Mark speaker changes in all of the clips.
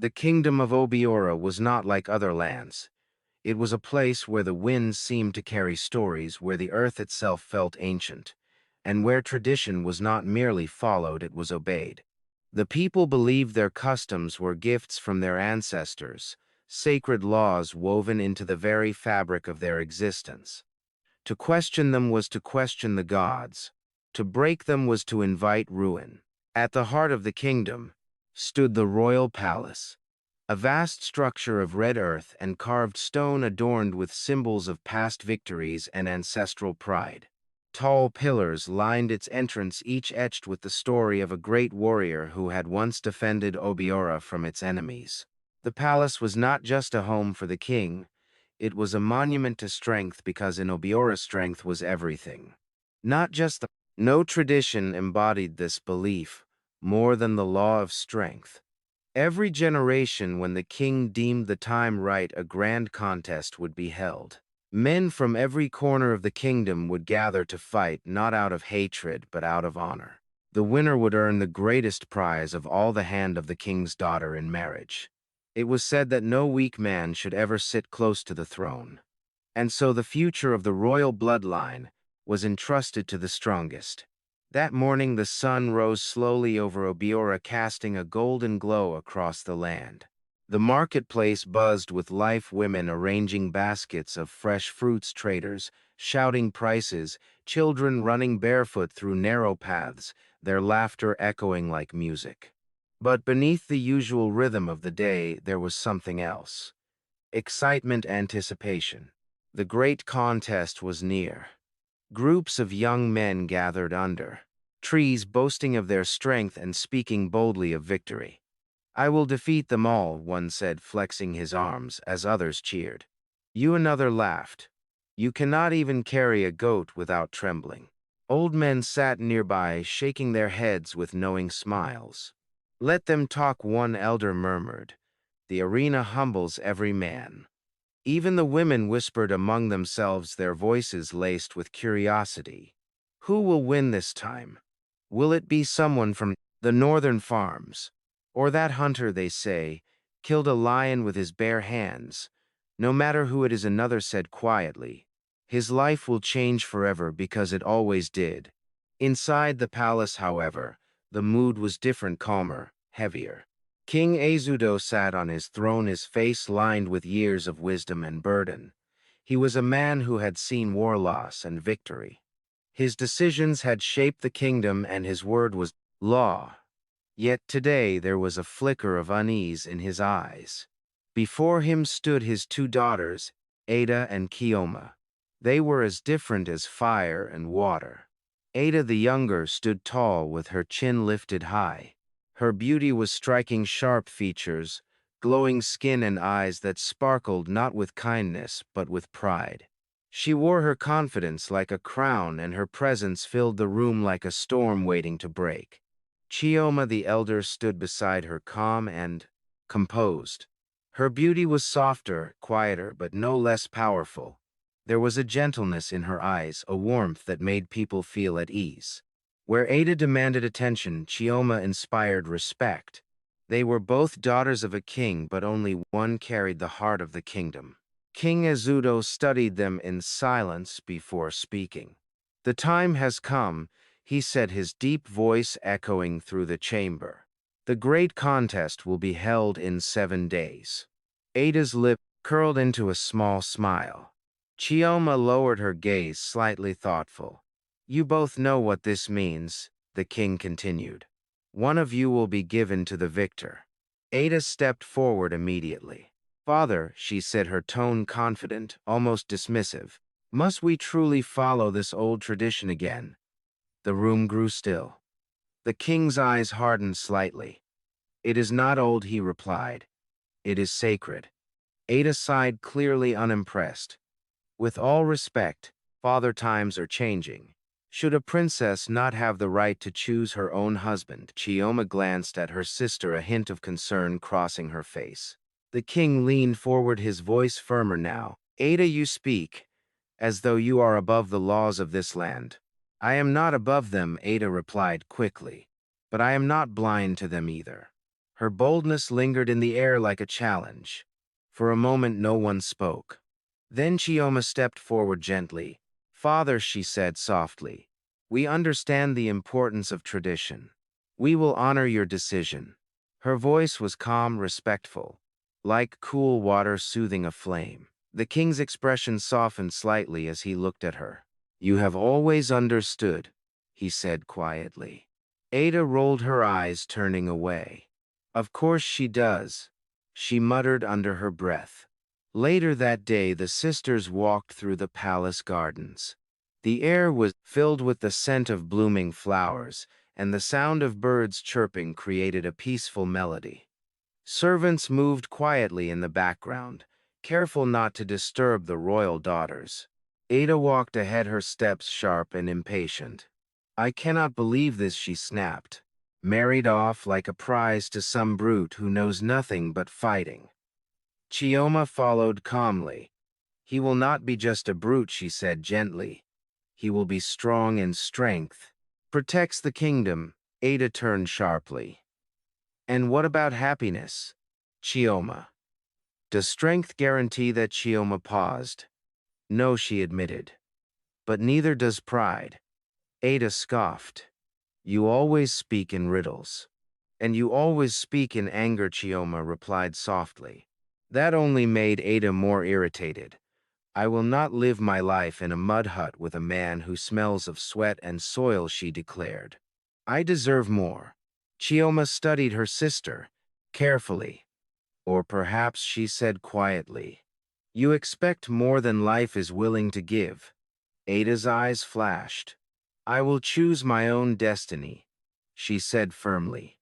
Speaker 1: The kingdom of Obiora was not like other lands. It was a place where the winds seemed to carry stories, where the earth itself felt ancient, and where tradition was not merely followed, it was obeyed. The people believed their customs were gifts from their ancestors, sacred laws woven into the very fabric of their existence. To question them was to question the gods. To break them was to invite ruin. At the heart of the kingdom stood the royal palace, a vast structure of red earth and carved stone adorned with symbols of past victories and ancestral pride. Tall pillars lined its entrance, each etched with the story of a great warrior who had once defended Obiora from its enemies. The palace was not just a home for the king, it was a monument to strength, because in Obiora strength was everything. Not just the... No tradition embodied this belief more than the law of strength. Every generation, when the king deemed the time right, a grand contest would be held. Men from every corner of the kingdom would gather to fight, not out of hatred, but out of honor. The winner would earn the greatest prize of all, the hand of the king's daughter in marriage. It was said that no weak man should ever sit close to the throne. And so the future of the royal bloodline was entrusted to the strongest. That morning the sun rose slowly over Obiora, casting a golden glow across the land. The marketplace buzzed with life, women arranging baskets of fresh fruits, traders shouting prices, children running barefoot through narrow paths, their laughter echoing like music. But beneath the usual rhythm of the day, there was something else. Excitement, anticipation. The great contest was near. Groups of young men gathered under trees, boasting of their strength and speaking boldly of victory. "I will defeat them all," one said, flexing his arms, as others cheered. "You," another laughed. "You cannot even carry a goat without trembling." Old men sat nearby, shaking their heads with knowing smiles. "Let them talk," one elder murmured. "The arena humbles every man." Even the women whispered among themselves, their voices laced with curiosity. "Who will win this time? Will it be someone from the northern farms? Or that hunter, they say, killed a lion with his bare hands?" "No matter who it is," another said quietly. "His life will change forever, because it always did." Inside the palace, however, the mood was different, calmer, heavier. King Azudo sat on his throne, his face lined with years of wisdom and burden. He was a man who had seen war, loss, and victory. His decisions had shaped the kingdom, and his word was law. Yet today there was a flicker of unease in his eyes. Before him stood his two daughters, Ada and Kioma. They were as different as fire and water. Ada, the younger, stood tall with her chin lifted high. Her beauty was striking, sharp features, glowing skin, and eyes that sparkled not with kindness but with pride. She wore her confidence like a crown, and her presence filled the room like a storm waiting to break. Chioma, the elder, stood beside her, calm and composed. Her beauty was softer, quieter, but no less powerful. There was a gentleness in her eyes, a warmth that made people feel at ease. Where Ada demanded attention, Chioma inspired respect. They were both daughters of a king, but only one carried the heart of the kingdom. King Azudo studied them in silence before speaking. "The time has come," he said, his deep voice echoing through the chamber. "The great contest will be held in 7 days." Ada's lip curled into a small smile. Chioma lowered her gaze, slightly thoughtful. "You both know what this means," the king continued. "One of you will be given to the victor." Ada stepped forward immediately. "Father," she said, her tone confident, almost dismissive, "must we truly follow this old tradition again?" The room grew still. The king's eyes hardened slightly. "It is not old," he replied. "It is sacred." Ada sighed, clearly unimpressed. "With all respect, father, times are changing. Should a princess not have the right to choose her own husband?" Chioma glanced at her sister, a hint of concern crossing her face. The king leaned forward, his voice firmer now. "Ada, you speak as though you are above the laws of this land." "I am not above them," Ada replied quickly, "but I am not blind to them either." Her boldness lingered in the air like a challenge. For a moment no one spoke. Then Chioma stepped forward gently. "Father," she said softly, "we understand the importance of tradition. We will honor your decision." Her voice was calm, respectful, like cool water soothing a flame. The king's expression softened slightly as he looked at her. "You have always understood," he said quietly. Ada rolled her eyes, turning away. "Of course she does," she muttered under her breath. Later that day, the sisters walked through the palace gardens. The air was filled with the scent of blooming flowers, and the sound of birds chirping created a peaceful melody. Servants moved quietly in the background, careful not to disturb the royal daughters. Ada walked ahead, her steps sharp and impatient. "I cannot believe this," she snapped. "Married off like a prize to some brute who knows nothing but fighting." Chioma followed calmly. "He will not be just a brute," she said gently. "He will be strong in strength. Protects the kingdom." Ada turned sharply. "And what about happiness, Chioma?" "Does strength guarantee that?" Chioma paused. "No," she admitted. "But neither does pride." Ada scoffed. "You always speak in riddles." "And you always speak in anger," Chioma replied softly. That only made Ada more irritated. "I will not live my life in a mud hut with a man who smells of sweat and soil," she declared. "I deserve more." Chioma studied her sister carefully. "Or perhaps," she said quietly, "you expect more than life is willing to give." Ada's eyes flashed. "I will choose my own destiny," she said firmly.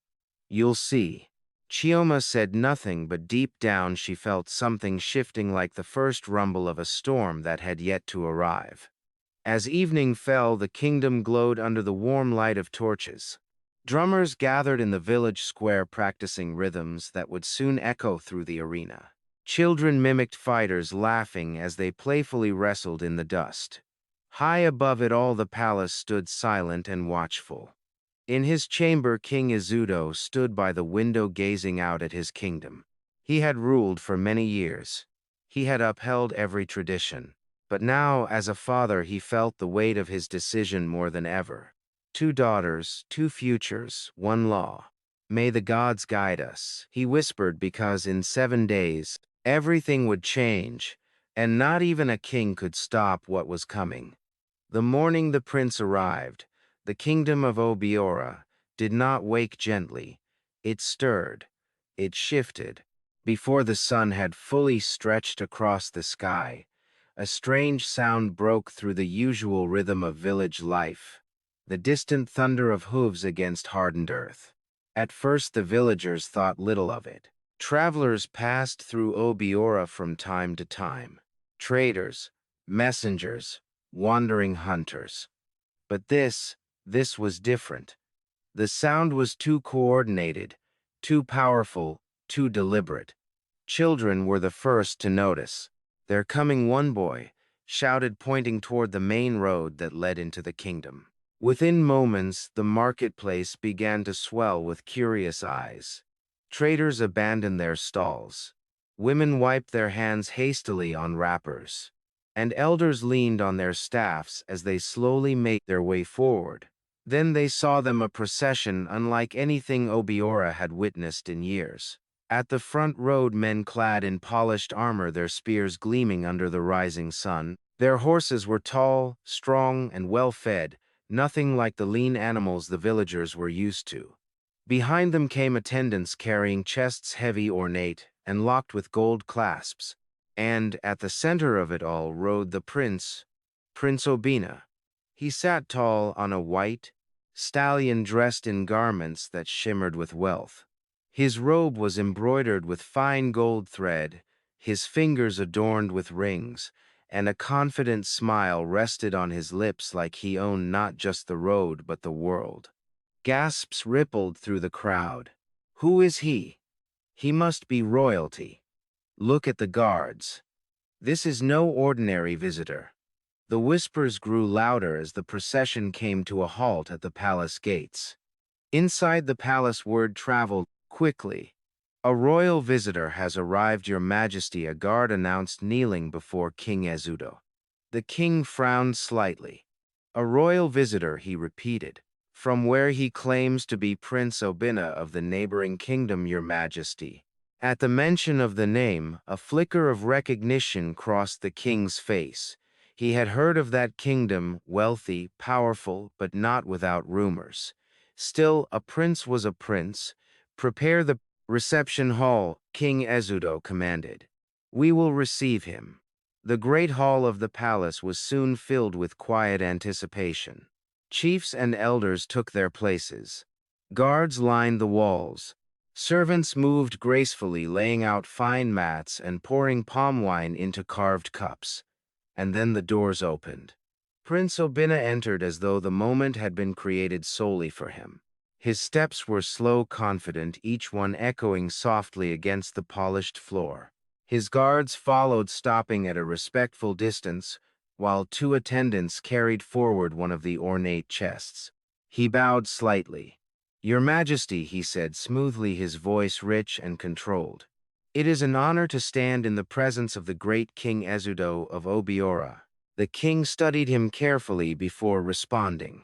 Speaker 1: "You'll see." Chioma said nothing, but deep down she felt something shifting, like the first rumble of a storm that had yet to arrive. As evening fell, the kingdom glowed under the warm light of torches. Drummers gathered in the village square, practicing rhythms that would soon echo through the arena. Children mimicked fighters, laughing as they playfully wrestled in the dust. High above it all, the palace stood silent and watchful. In his chamber, King Izudo stood by the window, gazing out at his kingdom. He had ruled for many years. He had upheld every tradition. But now, as a father, he felt the weight of his decision more than ever. 2 daughters, 2 futures, 1 law. "May the gods guide us," he whispered, because in 7 days, everything would change, and not even a king could stop what was coming. The morning the prince arrived, the kingdom of Obiora did not wake gently. It stirred. It shifted. Before the sun had fully stretched across the sky, a strange sound broke through the usual rhythm of village life, the distant thunder of hooves against hardened earth. At first the villagers thought little of it. Travelers passed through Obiora from time to time. Traders, messengers, wandering hunters. But this was different. The sound was too coordinated, too powerful, too deliberate. Children were the first to notice. "They're coming," one boy shouted, pointing toward the main road that led into the kingdom. Within moments, the marketplace began to swell with curious eyes. Traders abandoned their stalls. Women wiped their hands hastily on wrappers, and elders leaned on their staffs as they slowly made their way forward. Then they saw them, a procession unlike anything Obiora had witnessed in years. At the front rode men clad in polished armor, their spears gleaming under the rising sun. Their horses were tall, strong, and well-fed, nothing like the lean animals the villagers were used to. Behind them came attendants carrying chests heavy, ornate, and locked with gold clasps. And at the center of it all rode the prince, Prince Obina. He sat tall on a white stallion dressed in garments that shimmered with wealth. His robe was embroidered with fine gold thread, his fingers adorned with rings, and a confident smile rested on his lips, like he owned not just the road but the world. Gasps rippled through the crowd. "Who is he? He must be royalty. Look at the guards. This is no ordinary visitor." The whispers grew louder as the procession came to a halt at the palace gates. Inside the palace, word traveled Quickly. A royal visitor has arrived, Your Majesty, a guard announced, kneeling before King Ezudo. The king frowned slightly. A royal visitor, he repeated. From where? He claims to be Prince Obina of the neighboring kingdom, Your Majesty. At the mention of the name, a flicker of recognition crossed the king's face. He had heard of that kingdom, wealthy, powerful, but not without rumors. Still, a prince was a prince. Prepare the reception hall, King Ezudo commanded. We will receive him. The great hall of the palace was soon filled with quiet anticipation. Chiefs and elders took their places. Guards lined the walls. Servants moved gracefully, laying out fine mats and pouring palm wine into carved cups. And then the doors opened. Prince Obina entered as though the moment had been created solely for him. His steps were slow, confident, each one echoing softly against the polished floor. His guards followed, stopping at a respectful distance, while two attendants carried forward one of the ornate chests. He bowed slightly. Your Majesty, he said smoothly, his voice rich and controlled. It is an honor to stand in the presence of the great King Ezudo of Obiora. The king studied him carefully before responding.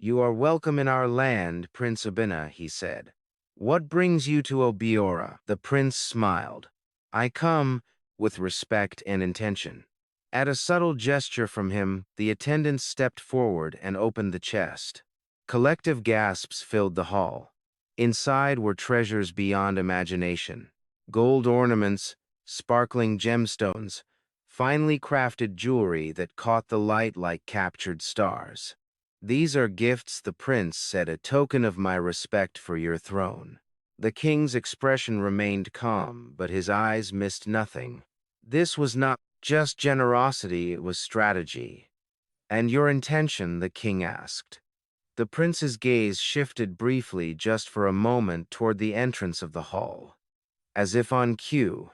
Speaker 1: You are welcome in our land, Prince Obina, he said. What brings you to Obiora? The prince smiled. I come with respect and intention. At a subtle gesture from him, the attendants stepped forward and opened the chest. Collective gasps filled the hall. Inside were treasures beyond imagination. Gold ornaments, sparkling gemstones, finely crafted jewelry that caught the light like captured stars. These are gifts, the prince said, a token of my respect for your throne. The king's expression remained calm, but his eyes missed nothing. This was not just generosity, it was strategy. And your intention? The king asked. The prince's gaze shifted briefly, just for a moment, toward the entrance of the hall. As if on cue,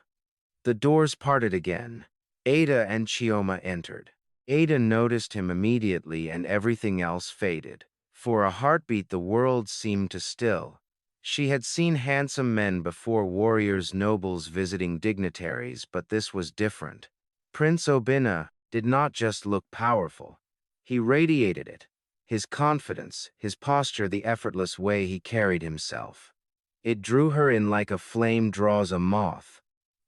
Speaker 1: the doors parted again. Ada and Chioma entered. Ada noticed him immediately, and everything else faded. For a heartbeat the world seemed to still. She had seen handsome men before, warriors, nobles, visiting dignitaries, but this was different. Prince Obina did not just look powerful. He radiated it. His confidence, his posture, the effortless way he carried himself. It drew her in like a flame draws a moth.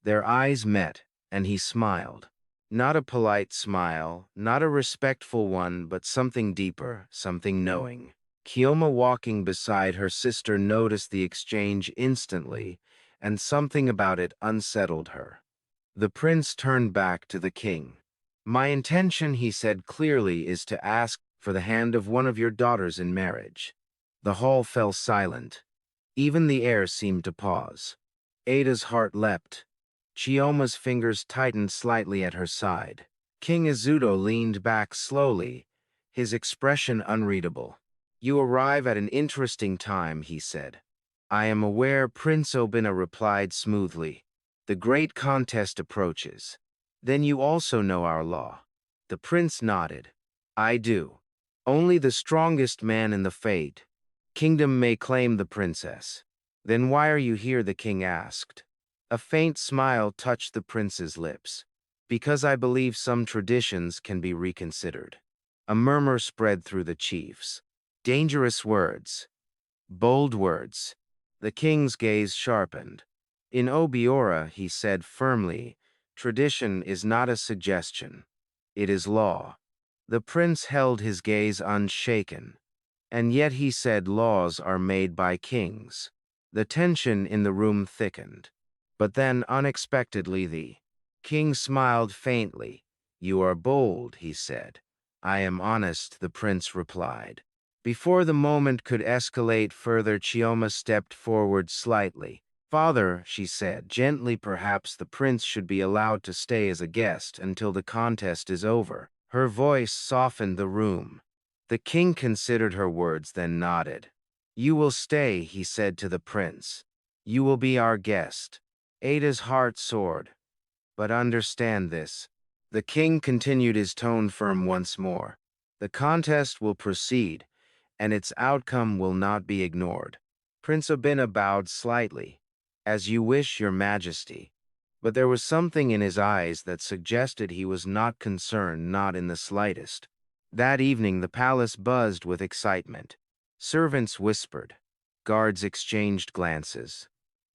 Speaker 1: Their eyes met, and he smiled. Not a polite smile, not a respectful one, but something deeper, something knowing. Chioma, walking beside her sister, noticed the exchange instantly, and something about it unsettled her. The prince turned back to the king. My intention, he said clearly, is to ask for the hand of one of your daughters in marriage. The hall fell silent. Even the air seemed to pause. Ada's heart leapt. Chioma's fingers tightened slightly at her side. King Ezudo leaned back slowly, his expression unreadable. You arrive at an interesting time, he said. I am aware, Prince Obina replied smoothly. The great contest approaches. Then you also know our law. The prince nodded. I do. Only the strongest man in the fate kingdom may claim the princess. Then why are you here? The king asked. A faint smile touched the prince's lips. Because I believe some traditions can be reconsidered. A murmur spread through the chiefs. Dangerous words. Bold words. The king's gaze sharpened. In Obiora, he said firmly, tradition is not a suggestion. It is law. The prince held his gaze unshaken. And yet he said laws are made by kings. The tension in the room thickened. But then, unexpectedly, the king smiled faintly. You are bold, he said. I am honest, the prince replied. Before the moment could escalate further, Chioma stepped forward slightly. Father, she said, gently, perhaps the prince should be allowed to stay as a guest until the contest is over. Her voice softened the room. The king considered her words, then nodded. You will stay, he said to the prince. You will be our guest. Ada's heart soared. But understand this. The king continued, his tone firm once more. The contest will proceed, and its outcome will not be ignored. Prince Obina bowed slightly. As you wish, your majesty. But there was something in his eyes that suggested he was not concerned, not in the slightest. That evening the palace buzzed with excitement. Servants whispered. Guards exchanged glances.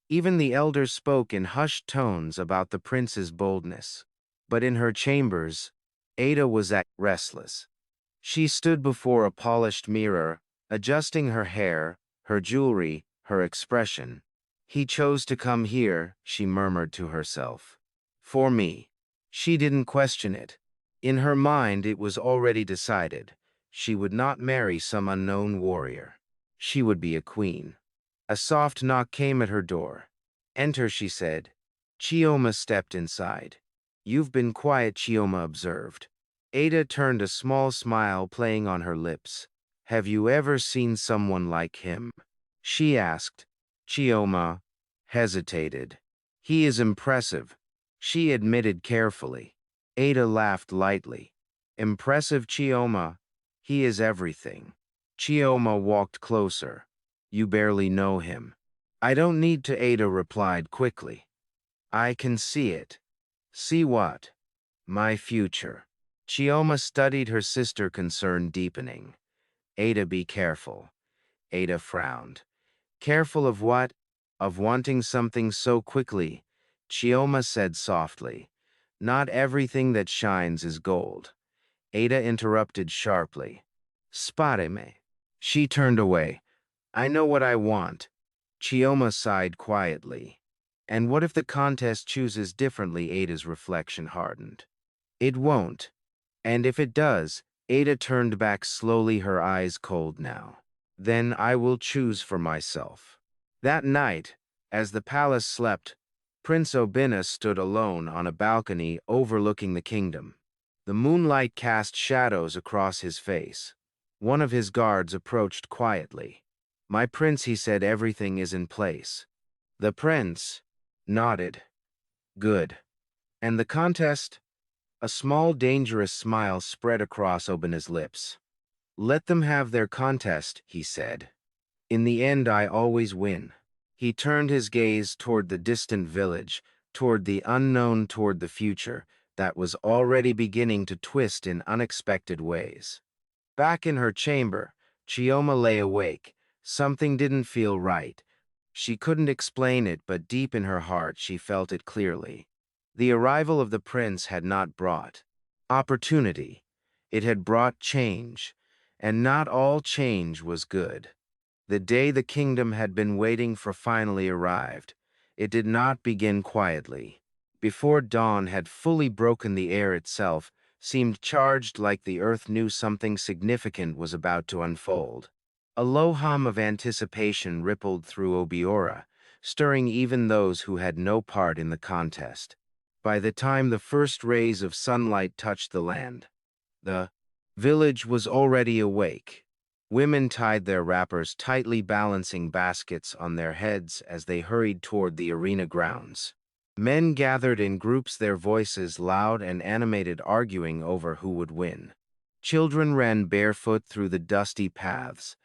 Speaker 1: Even the elders spoke in hushed tones about the prince's boldness. But in her chambers, Ada was restless. She stood before a polished mirror, adjusting her hair, her jewelry, her expression. He chose to come here, she murmured to herself. For me. She didn't question it. In her mind it was already decided. She would not marry some unknown warrior. She would be a queen. A soft knock came at her door. Enter, she said. Chioma stepped inside. You've been quiet, Chioma observed. Ada turned, a small smile playing on her lips. Have you ever seen someone like him? She asked. Chioma hesitated. He is impressive, she admitted carefully. Ada laughed lightly. Impressive, Chioma? He is everything. Chioma walked closer. You barely know him. I don't need to, Ada replied quickly. I can see it. See what? My future. Chioma studied her sister, concern deepening. Ada, be careful. Ada frowned. Careful of what? Of wanting something so quickly, Chioma said softly. Not everything that shines is gold. Ada interrupted sharply. Spareme. She turned away. I know what I want. Chioma sighed quietly. And what if the contest chooses differently? Ada's reflection hardened. It won't. And if it does, Ada turned back slowly, her eyes cold now. Then I will choose for myself. That night, as the palace slept, Prince Obina stood alone on a balcony overlooking the kingdom. The moonlight cast shadows across his face. One of his guards approached quietly. My prince, he said, everything is in place. The prince nodded. Good. And the contest? A small, dangerous smile spread across Obina's lips. Let them have their contest, he said. In the end, I always win. He turned his gaze toward the distant village, toward the unknown, toward the future that was already beginning to twist in unexpected ways. Back in her chamber, Chioma lay awake. Something didn't feel right. She couldn't explain it, but deep in her heart she felt it clearly. The arrival of the prince had not brought opportunity. It had brought change. And not all change was good. The day the kingdom had been waiting for finally arrived. It did not begin quietly. Before dawn had fully broken, the air itself seemed charged, like the earth knew something significant was about to unfold. A low hum of anticipation rippled through Obiora, stirring even those who had no part in the contest. By the time the first rays of sunlight touched the land, the village was already awake. Women tied their wrappers tightly, balancing baskets on their heads as they hurried toward the arena grounds. Men gathered in groups, their voices loud and animated, arguing over who would win. Children ran barefoot through the dusty paths,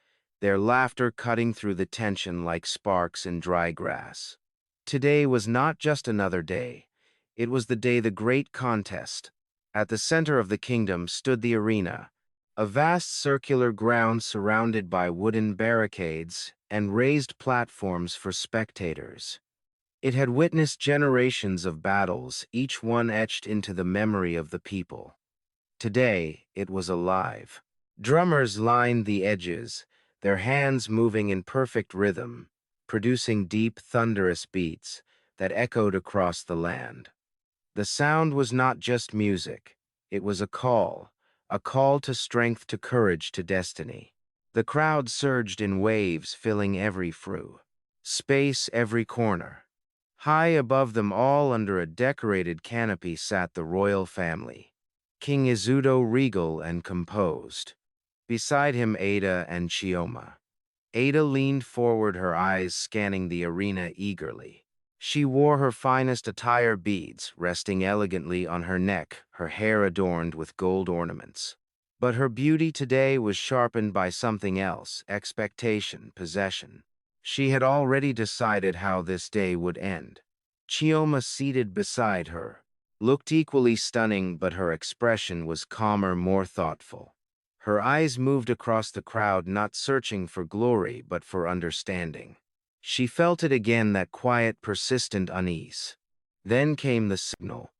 Speaker 1: their laughter cutting through the tension like sparks in dry grass. Today was not just another day. It was the day, the great contest. At the center of the kingdom stood the arena, a vast circular ground surrounded by wooden barricades and raised platforms for spectators. It had witnessed generations of battles, each one etched into the memory of the people. Today, it was alive. Drummers lined the edges, their hands moving in perfect rhythm, producing deep, thunderous beats that echoed across the land. The sound was not just music. It was a call to strength, to courage, to destiny. The crowd surged in waves, filling every space, every corner. High above them all, under a decorated canopy, sat the royal family. King Izuto, regal and composed. Beside him, Ada and Chioma. Ada leaned forward, her eyes scanning the arena eagerly. She wore her finest attire, beads resting elegantly on her neck, her hair adorned with gold ornaments. But her beauty today was sharpened by something else: expectation, possession. She had already decided how this day would end. Chioma, seated beside her, looked equally stunning, but her expression was calmer, more thoughtful. Her eyes moved across the crowd, not searching for glory, but for understanding. She felt it again, that quiet, persistent unease. Then came the signal.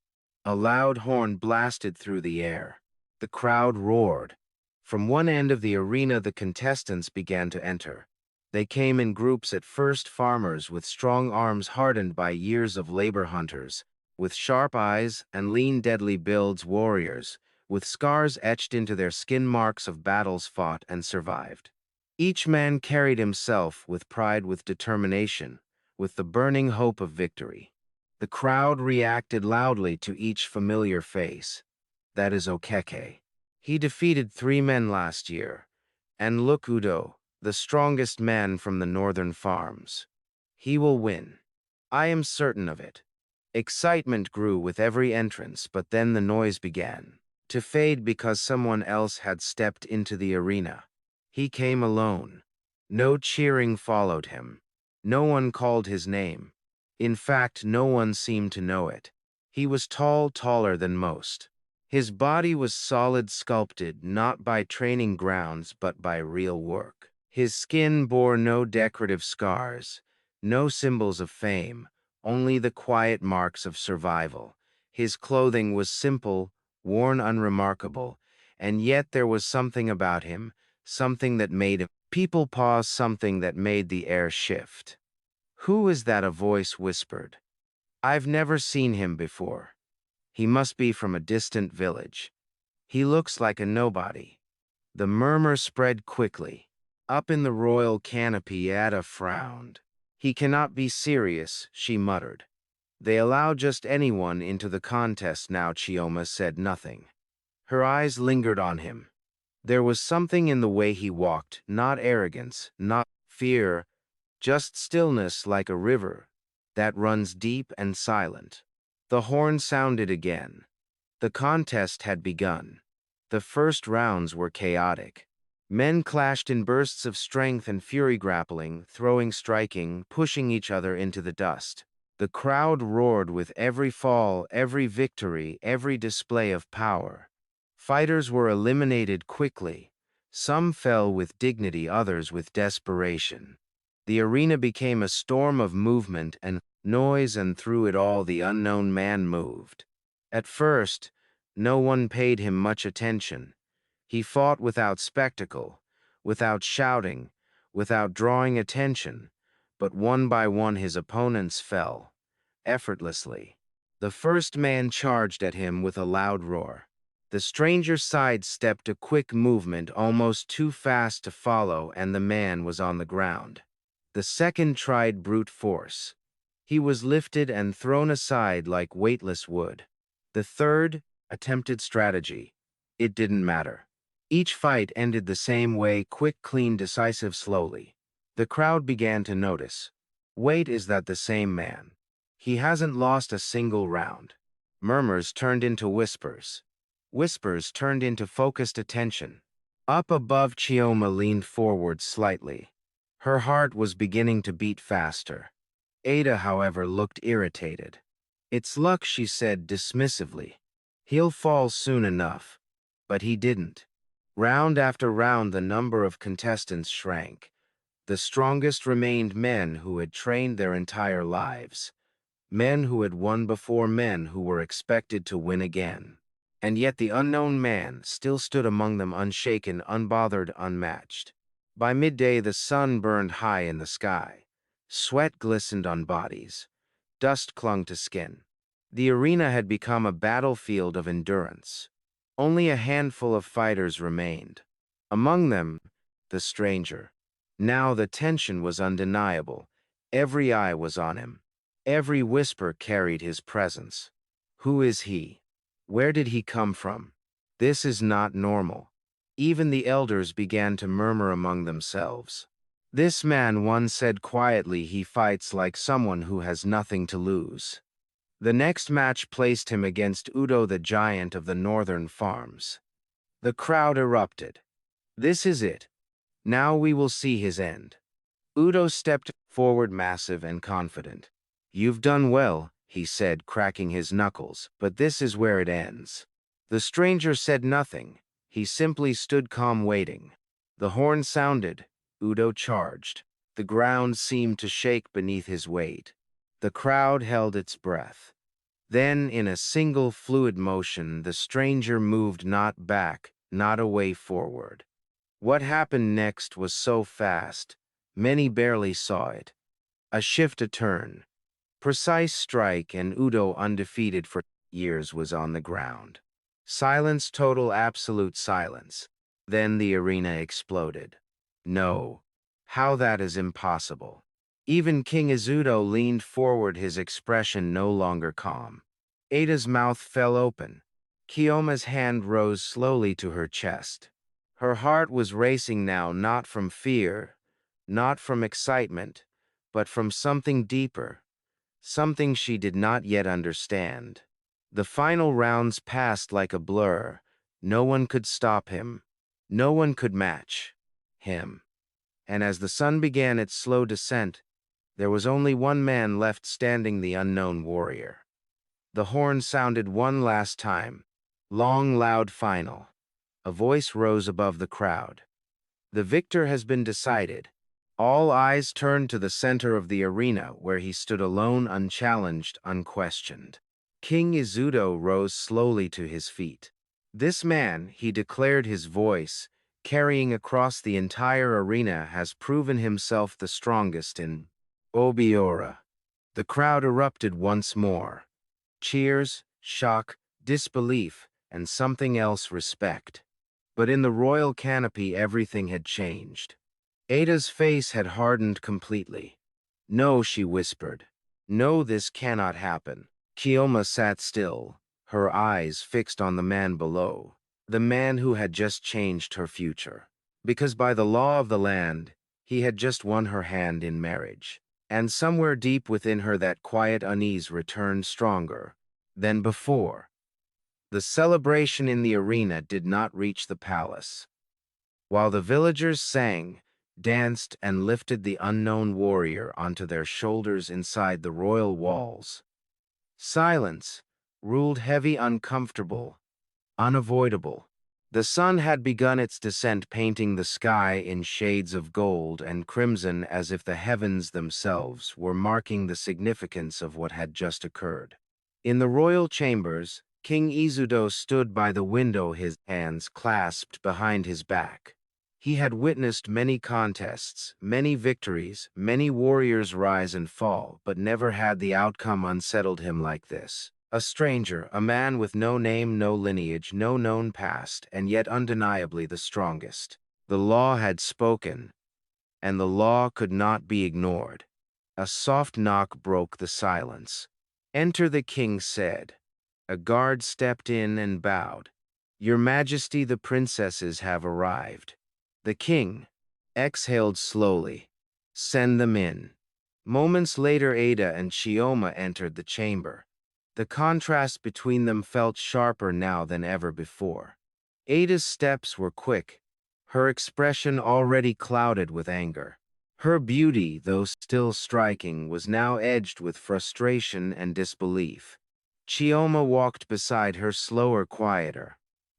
Speaker 1: A loud horn blasted through the air. The crowd roared. From one end of the arena, the contestants began to enter. They came in groups at first, farmers with strong arms hardened by years of labor, hunters with sharp eyes and lean, deadly builds, warriors with scars etched into their skin, marks of battles fought and survived. Each man carried himself with pride, with determination, with the burning hope of victory. The crowd reacted loudly to each familiar face. That is Okeke. He defeated 3 men last year. And look, Udo, the strongest man from the northern farms. He will win. I am certain of it. Excitement grew with every entrance, but then the noise began to fade because someone else had stepped into the arena. He came alone. No cheering followed him. No one called his name. In fact, no one seemed to know it. He was tall, taller than most. His body was solid, sculpted not by training grounds but by real work. His skin bore no decorative scars, no symbols of fame, only the quiet marks of survival. His clothing was simple, worn unremarkable, and yet there was something about him, something that made people pause, something that made the air shift. "Who is that?" a voice whispered. "I've never seen him before. He must be from a distant village. He looks like a nobody." The murmur spread quickly. Up in the royal canopy, Ada frowned. "He cannot be serious," she muttered. "They allow just anyone into the contest now." Chioma said nothing. Her eyes lingered on him. There was something in the way he walked, not arrogance, not fear, just stillness, like a river that runs deep and silent. The horn sounded again. The contest had begun. The first rounds were chaotic. Men clashed in bursts of strength and fury, grappling, throwing, striking, pushing each other into the dust. The crowd roared with every fall, every victory, every display of power. Fighters were eliminated quickly. Some fell with dignity, others with desperation. The arena became a storm of movement and noise, and through it all the unknown man moved. At first, no one paid him much attention. He fought without spectacle, without shouting, without drawing attention, but one by one his opponents fell, effortlessly. The first man charged at him with a loud roar. The stranger sidestepped, a quick movement, almost too fast to follow, and the man was on the ground. The second tried brute force. He was lifted and thrown aside like weightless wood. The third attempted strategy. It didn't matter. Each fight ended the same way, quick, clean, decisive, slowly. The crowd began to notice. Wait, is that the same man? He hasn't lost a single round. Murmurs turned into whispers. Whispers turned into focused attention. Up above, Chioma leaned forward slightly. Her heart was beginning to beat faster. Ada, however, looked irritated. "It's luck," she said dismissively. "He'll fall soon enough." But he didn't. Round after round, the number of contestants shrank. The strongest remained, men who had trained their entire lives. Men who had won before, men who were expected to win again. And yet the unknown man still stood among them, unshaken, unbothered, unmatched. By midday, the sun burned high in the sky. Sweat glistened on bodies. Dust clung to skin. The arena had become a battlefield of endurance. Only a handful of fighters remained. Among them, the stranger. Now the tension was undeniable. Every eye was on him. Every whisper carried his presence. Who is he? Where did he come from? This is not normal. Even the elders began to murmur among themselves. "This man," one said quietly, "he fights like someone who has nothing to lose." The next match placed him against Udo, the giant of the northern farms. The crowd erupted. "This is it. Now we will see his end." Udo stepped forward, massive and confident. "You've done well," he said, cracking his knuckles, "but this is where it ends." The stranger said nothing. He simply stood calm, waiting. The horn sounded. Udo charged. The ground seemed to shake beneath his weight. The crowd held its breath. Then, in a single fluid motion, the stranger moved not back, not away, forward. What happened next was so fast, many barely saw it. A shift, a turn, precise strike, and Udo, undefeated for years, was on the ground. Silence, total, absolute silence. Then the arena exploded. No. How that is impossible. Even King Izudo leaned forward, his expression no longer calm. Ada's mouth fell open. Kiyoma's hand rose slowly to her chest. Her heart was racing now, not from fear, not from excitement, but from something deeper, something she did not yet understand. The final rounds passed like a blur. No one could stop him. No one could match him. And as the sun began its slow descent, there was only one man left standing, the unknown warrior. The horn sounded one last time. Long, loud, final. A voice rose above the crowd. "The victor has been decided." All eyes turned to the center of the arena, where he stood alone, unchallenged, unquestioned. King Izudo rose slowly to his feet. "This man," he declared, his voice carrying across the entire arena, "has proven himself the strongest in Obiora." The crowd erupted once more. Cheers, shock, disbelief, and something else, respect. But in the royal canopy, everything had changed. Ada's face had hardened completely. "No," she whispered. "No, this cannot happen." Kiyoma sat still, her eyes fixed on the man below, the man who had just changed her future. Because by the law of the land, he had just won her hand in marriage. And somewhere deep within her, that quiet unease returned stronger than before. The celebration in the arena did not reach the palace. While the villagers sang, danced, and lifted the unknown warrior onto their shoulders inside the royal walls, silence ruled, heavy, uncomfortable, unavoidable. The sun had begun its descent, painting the sky in shades of gold and crimson, as if the heavens themselves were marking the significance of what had just occurred. In the royal chambers, King Izudo stood by the window, his hands clasped behind his back. He had witnessed many contests, many victories, many warriors rise and fall, but never had the outcome unsettled him like this. A stranger, a man with no name, no lineage, no known past, and yet undeniably the strongest. The law had spoken, and the law could not be ignored. A soft knock broke the silence. "Enter," the king said. A guard stepped in and bowed. "Your Majesty, the princesses have arrived." The king exhaled slowly. "Send them in." Moments later, Ada and Chioma entered the chamber. The contrast between them felt sharper now than ever before. Ada's steps were quick, her expression already clouded with anger. Her beauty, though still striking, was now edged with frustration and disbelief. Chioma walked beside her, slower, quieter.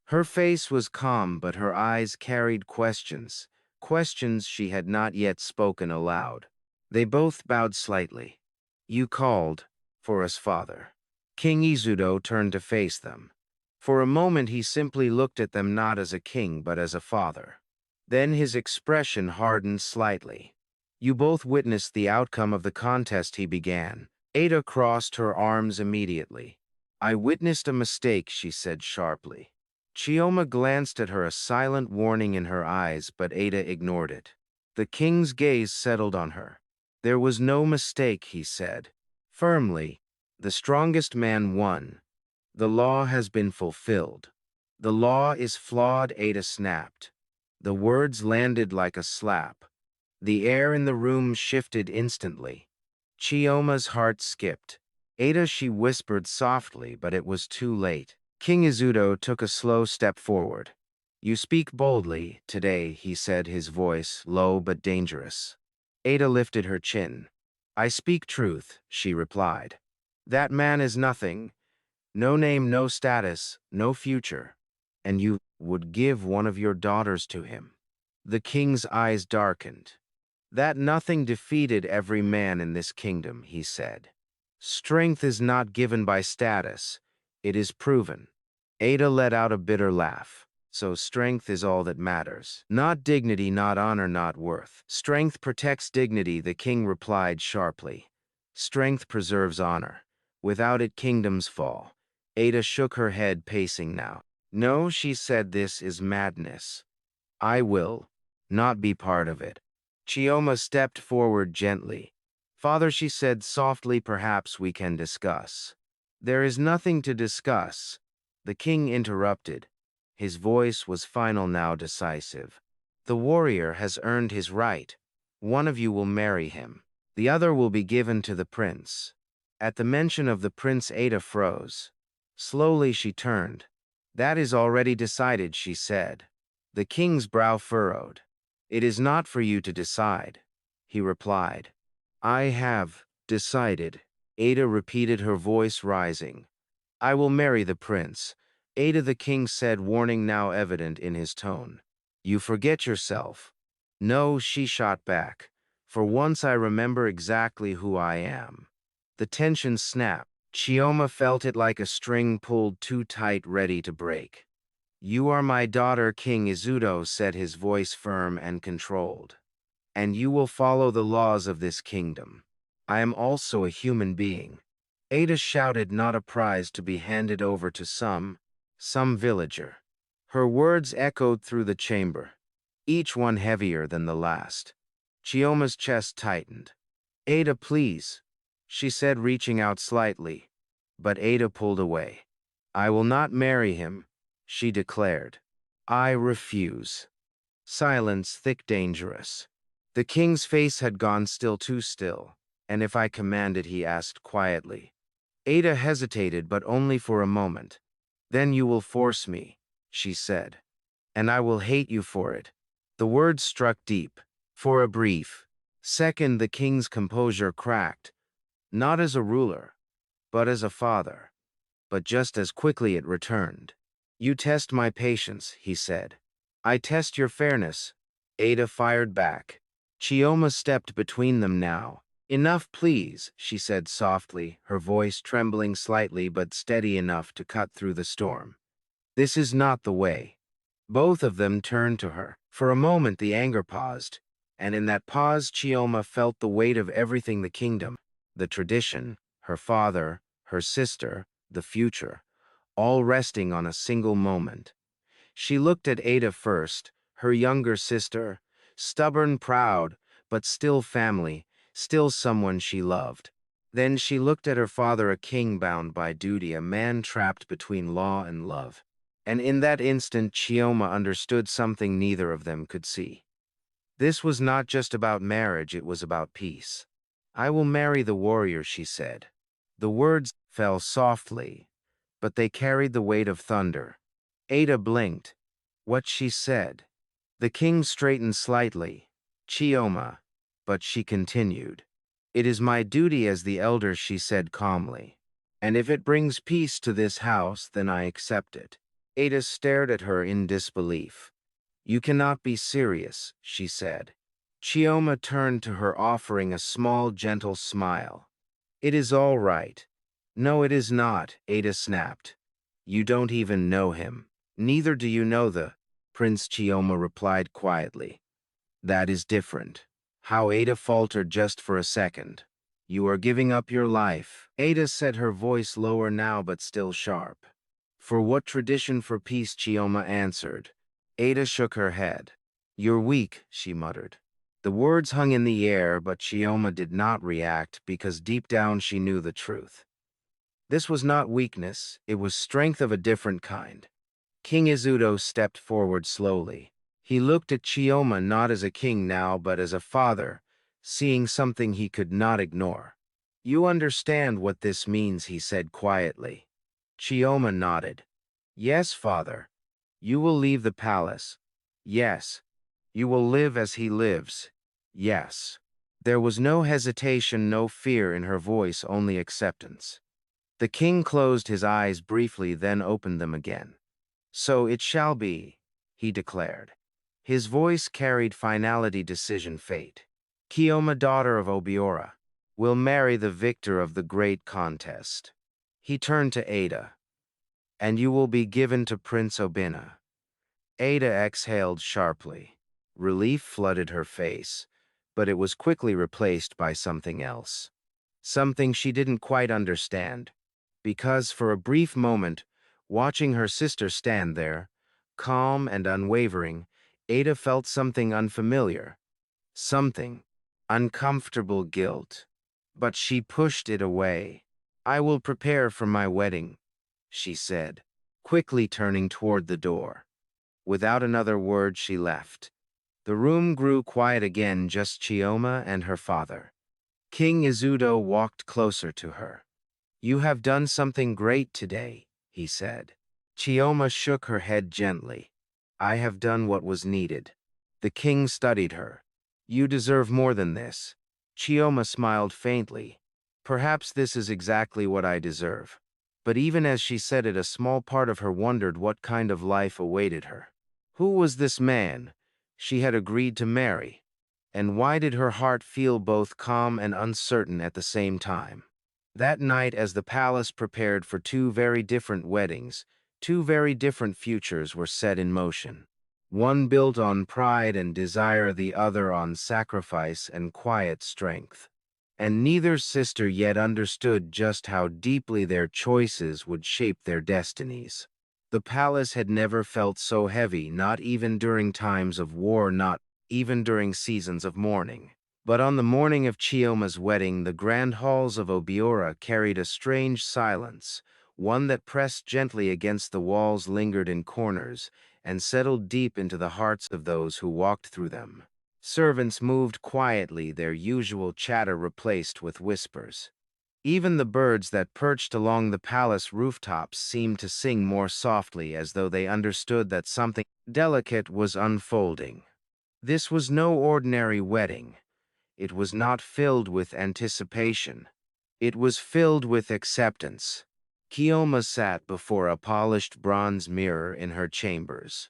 Speaker 1: Her face was calm, but her eyes carried questions, questions she had not yet spoken aloud. They both bowed slightly. "You called for us, father." King Izudo turned to face them. For a moment he simply looked at them, not as a king but as a father. Then his expression hardened slightly. "You both witnessed the outcome of the contest," he began. Ada crossed her arms immediately. "I witnessed a mistake," she said sharply. Chioma glanced at her, a silent warning in her eyes, but Ada ignored it. The king's gaze settled on her. "There was no mistake," he said firmly. "The strongest man won. The law has been fulfilled." "The law is flawed," Ada snapped. The words landed like a slap. The air in the room shifted instantly. Chioma's heart skipped. "Ada," she whispered softly, but it was too late. King Izudo took a slow step forward. "You speak boldly today," he said, his voice low but dangerous. Ada lifted her chin. I speak truth, she replied. That man is nothing. No name, no status, no future. And you would give one of your daughters to him. The king's eyes darkened. That nothing defeated every man in this kingdom, he said. Strength is not given by status. It is proven. Ada let out a bitter laugh. So strength is all that matters. Not dignity, not honor, not worth. Strength protects dignity, the king replied sharply. Strength preserves honor. Without it, kingdoms fall. Ada shook her head, pacing now. No, she said, this is madness. I will not be part of it. Chioma stepped forward gently. Father, she said softly, perhaps we can discuss. There is nothing to discuss. The king interrupted. His voice was final now, decisive. The warrior has earned his right. One of you will marry him. The other will be given to the prince. At the mention of the prince, Ada froze. Slowly she turned. That is already decided, she said. The king's brow furrowed. It is not for you to decide, he replied. I have decided, Ada repeated, her voice rising. I will marry the prince. Ada, the king said, warning now evident in his tone. You forget yourself. No, she shot back. For once I remember exactly who I am. The tension snapped. Chioma felt it like a string pulled too tight, ready to break. You are my daughter, King Izuto said, his voice firm and controlled. And you will follow the laws of this kingdom. I am also a human being. Ada shouted, not a prize to be handed over to some villager. Her words echoed through the chamber, each one heavier than the last. Chioma's chest tightened. Ada, please, she said, reaching out slightly. But Ada pulled away. I will not marry him, she declared. I refuse. Silence, thick, dangerous. The king's face had gone still, too still. And if I commanded, he asked quietly. Ada hesitated, but only for a moment. Then you will force me, she said. And I will hate you for it. The words struck deep. For a brief second, the king's composure cracked. Not as a ruler, but as a father. But just as quickly it returned. You test my patience, he said. I test your fairness. Ada fired back. Chioma stepped between them now. Enough, please, she said softly, her voice trembling slightly but steady enough to cut through the storm. This is not the way. Both of them turned to her. For a moment the anger paused, and in that pause Chioma felt the weight of everything: the kingdom, the tradition, her father, her sister, the future, all resting on a single moment. She looked at Ada first, her younger sister, stubborn, proud, but still family, still someone she loved. Then she looked at her father, a king bound by duty, a man trapped between law and love. And in that instant, Chioma understood something neither of them could see. This was not just about marriage, it was about peace. I will marry the warrior, she said. The words fell softly, but they carried the weight of thunder. Ada blinked. What she said? The king straightened slightly. Chioma. But she continued. It is my duty as the elder, she said calmly. And if it brings peace to this house, then I accept it. Ada stared at her in disbelief. You cannot be serious, she said. Chioma turned to her, offering a small, gentle smile. It is all right. No, it is not, Ada snapped. You don't even know him. Neither do you know the Prince, Chioma replied quietly. That is different. How? Ada faltered just for a second. You are giving up your life, Ada said, her voice lower now but still sharp. For what? Tradition, for peace, Chioma answered. Ada shook her head. You're weak, she muttered. The words hung in the air, but Chioma did not react because deep down she knew the truth. This was not weakness, it was strength of a different kind. King Izuto stepped forward slowly. He looked at Chioma not as a king now, but as a father, seeing something he could not ignore. You understand what this means, he said quietly. Chioma nodded. Yes, father. You will leave the palace. Yes. You will live as he lives. Yes. There was no hesitation, no fear in her voice, only acceptance. The king closed his eyes briefly, then opened them again. "So it shall be," he declared. His voice carried finality, decision, fate. "Chioma, daughter of Obiora, will marry the victor of the great contest." He turned to Ada. "And you will be given to Prince Obinna." Ada exhaled sharply. Relief flooded her face, but it was quickly replaced by something else. Something she didn't quite understand, because for a brief moment, watching her sister stand there, calm and unwavering, Ada felt something unfamiliar, something uncomfortable, guilt. But she pushed it away. "I will prepare for my wedding," she said, quickly turning toward the door. Without another word, she left. The room grew quiet again, just Chioma and her father. King Izudo walked closer to her. "You have done something great today," he said. Chioma shook her head gently. "I have done what was needed." The king studied her. "You deserve more than this." Chioma smiled faintly. "Perhaps this is exactly what I deserve." But even as she said it, a small part of her wondered what kind of life awaited her. Who was this man she had agreed to marry? And why did her heart feel both calm and uncertain at the same time? That night, as the palace prepared for two very different weddings, two very different futures were set in motion. One built on pride and desire, the other on sacrifice and quiet strength. And neither sister yet understood just how deeply their choices would shape their destinies. The palace had never felt so heavy, not even during times of war, not even during seasons of mourning. But on the morning of Chioma's wedding, the grand halls of Obiora carried a strange silence, one that pressed gently against the walls, lingered in corners, and settled deep into the hearts of those who walked through them. Servants moved quietly, their usual chatter replaced with whispers. Even the birds that perched along the palace rooftops seemed to sing more softly, as though they understood that something delicate was unfolding. This was no ordinary wedding. It was not filled with anticipation. It was filled with acceptance. Chioma sat before a polished bronze mirror in her chambers,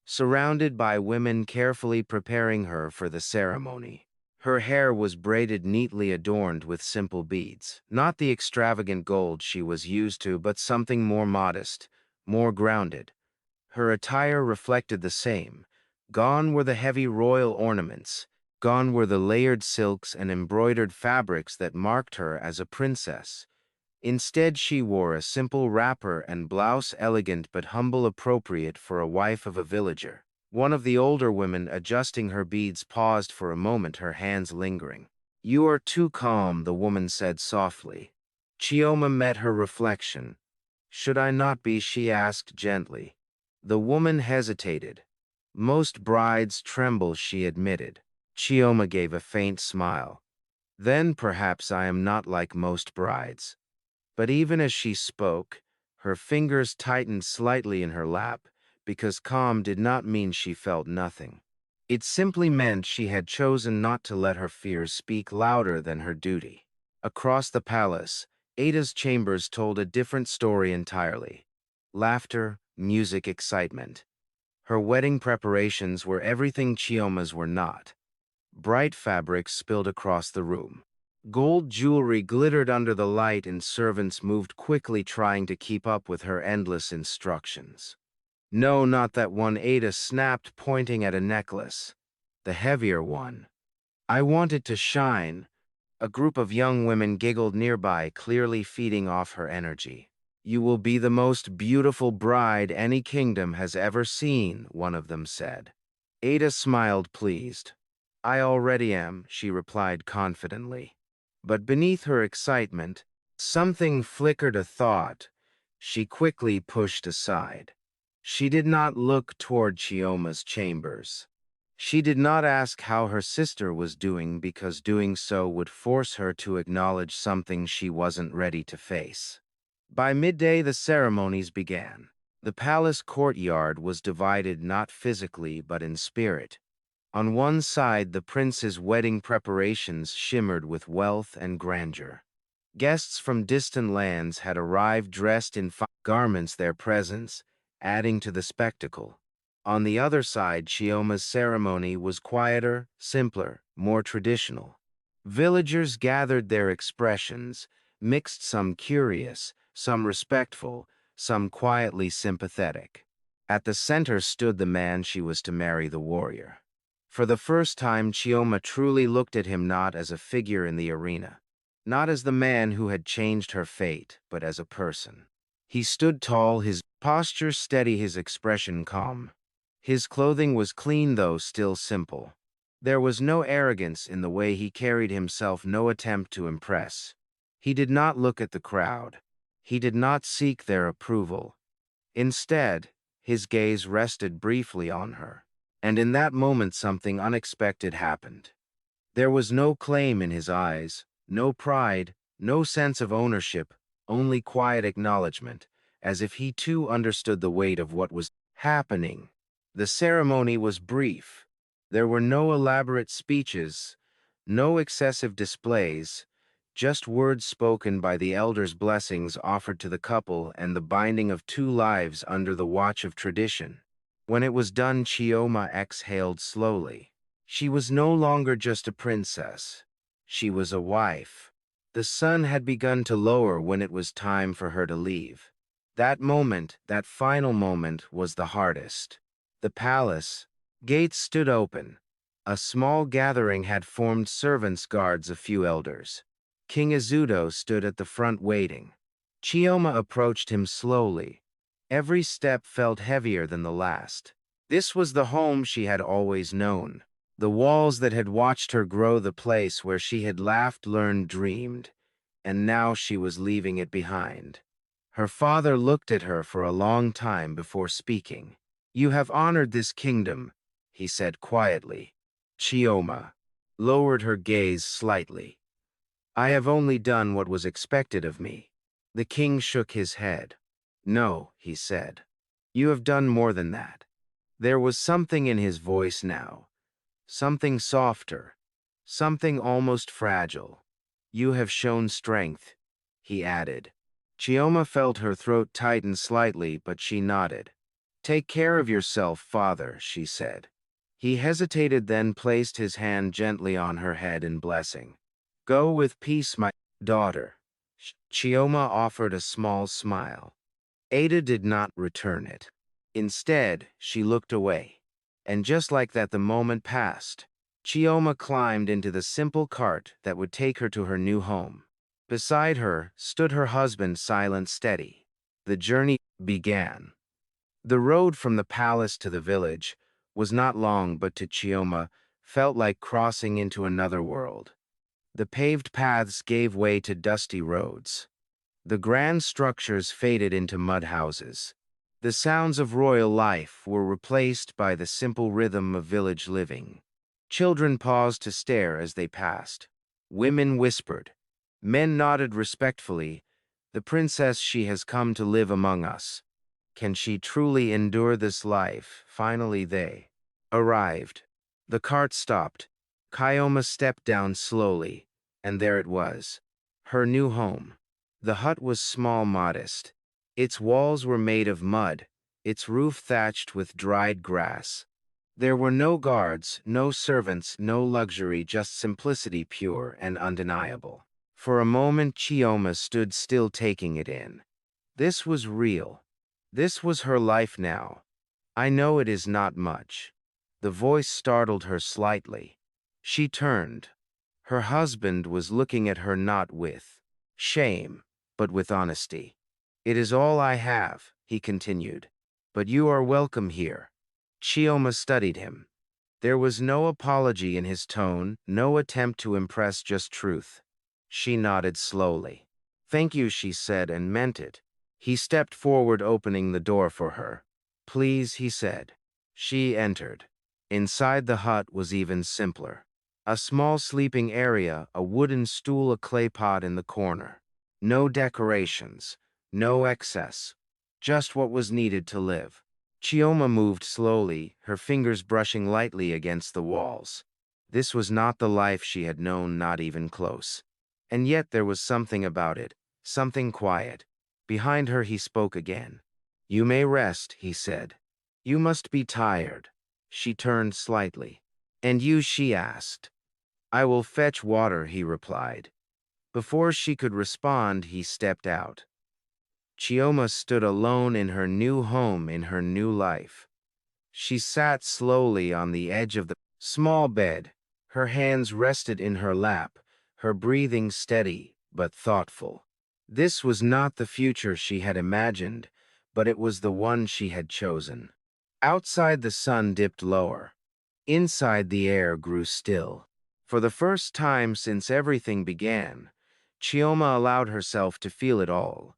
Speaker 1: surrounded by women carefully preparing her for the ceremony. Her hair was braided neatly, adorned with simple beads. Not the extravagant gold she was used to, but something more modest, more grounded. Her attire reflected the same. Gone were the heavy royal ornaments. Gone were the layered silks and embroidered fabrics that marked her as a princess. Instead, she wore a simple wrapper and blouse, elegant but humble, appropriate for a wife of a villager. One of the older women adjusting her beads paused for a moment, her hands lingering. "You are too calm," the woman said softly. Chioma met her reflection. "Should I not be?" she asked gently. The woman hesitated. "Most brides tremble," she admitted. Chioma gave a faint smile. "Then perhaps I am not like most brides." But even as she spoke, her fingers tightened slightly in her lap, because calm did not mean she felt nothing. It simply meant she had chosen not to let her fears speak louder than her duty. Across the palace, Ada's chambers told a different story entirely. Laughter, music, excitement. Her wedding preparations were everything Chioma's were not. Bright fabrics spilled across the room. Gold jewelry glittered under the light, and servants moved quickly, trying to keep up with her endless instructions. "No, not that one," Ada snapped, pointing at a necklace. "The heavier one. I want it to shine." A group of young women giggled nearby, clearly feeding off her energy. "You will be the most beautiful bride any kingdom has ever seen," one of them said. Ada smiled, pleased. "I already am," she replied confidently. But beneath her excitement, something flickered, a thought she quickly pushed aside. She did not look toward Chioma's chambers. She did not ask how her sister was doing, because doing so would force her to acknowledge something she wasn't ready to face. By midday, the ceremonies began. The palace courtyard was divided not physically but in spirit. On one side, the prince's wedding preparations shimmered with wealth and grandeur. Guests from distant lands had arrived dressed in fine garments, their presence adding to the spectacle. On the other side, Chioma's ceremony was quieter, simpler, more traditional. Villagers gathered, their expressions mixed, some curious, some respectful, some quietly sympathetic. At the center stood the man she was to marry, the warrior. For the first time, Chioma truly looked at him not as a figure in the arena, not as the man who had changed her fate, but as a person. He stood tall, his posture steady, his expression calm. His clothing was clean, though still simple. There was no arrogance in the way he carried himself, no attempt to impress. He did not look at the crowd. He did not seek their approval. Instead, his gaze rested briefly on her. And in that moment, something unexpected happened. There was no claim in his eyes, no pride, no sense of ownership, only quiet acknowledgement, as if he too understood the weight of what was happening. The ceremony was brief. There were no elaborate speeches, no excessive displays, just words spoken by the elders, blessings offered to the couple, and the binding of two lives under the watch of tradition. When it was done, Chioma exhaled slowly. She was no longer just a princess. She was a wife. The sun had begun to lower when it was time for her to leave. That moment, that final moment, was the hardest. The palace gates stood open. A small gathering had formed, servants, guards, a few elders. King Izuto stood at the front waiting. Chioma approached him slowly. Every step felt heavier than the last. This was the home she had always known. The walls that had watched her grow, the place where she had laughed, learned, dreamed. And now she was leaving it behind. Her father looked at her for a long time before speaking. "You have honored this kingdom," he said quietly. Chioma lowered her gaze slightly. "I have only done what was expected of me." The king shook his head. "No," he said. "You have done more than that." There was something in his voice now, something softer, something almost fragile. "You have shown strength," he added. Chioma felt her throat tighten slightly, but she nodded. "Take care of yourself, father," she said. He hesitated, then placed his hand gently on her head in blessing. "Go with peace, my daughter." Chioma offered a small smile. Ada did not return it. Instead, she looked away. And just like that, the moment passed. Chioma climbed into the simple cart that would take her to her new home. Beside her stood her husband, silent, steady. The journey began. The road from the palace to the village was not long, but to Chioma felt like crossing into another world. The paved paths gave way to dusty roads. The grand structures faded into mud houses. The sounds of royal life were replaced by the simple rhythm of village living. Children paused to stare as they passed. Women whispered. Men nodded respectfully. "The princess, she has come to live among us. Can she truly endure this life?" Finally they arrived. The cart stopped. Chioma stepped down slowly, and there it was, her new home. The hut was small, modest. Its walls were made of mud, its roof thatched with dried grass. There were no guards, no servants, no luxury, just simplicity, pure and undeniable. For a moment, Chioma stood still, taking it in. This was real. This was her life now. "I know it is not much." The voice startled her slightly. She turned. Her husband was looking at her, not with shame, but with honesty. "It is all I have," he continued, "but you are welcome here." Chioma studied him. There was no apology in his tone, no attempt to impress, just truth. She nodded slowly. "Thank you," she said, and meant it. He stepped forward, opening the door for her. "Please," he said. She entered. Inside, the hut was even simpler. A small sleeping area, a wooden stool, a clay pot in the corner. No decorations, no excess, just what was needed to live. Chioma moved slowly, her fingers brushing lightly against the walls. This was not the life she had known, not even close. And yet there was something about it, something quiet. Behind her he spoke again. "You may rest," he said. "You must be tired." She turned slightly. "And you?" she asked. "I will fetch water," he replied. Before she could respond, he stepped out. Chioma stood alone in her new home, in her new life. She sat slowly on the edge of the small bed. Her hands rested in her lap, her breathing steady but thoughtful. This was not the future she had imagined, but it was the one she had chosen. Outside, the sun dipped lower. Inside, the air grew still. For the first time since everything began, Chioma allowed herself to feel it all.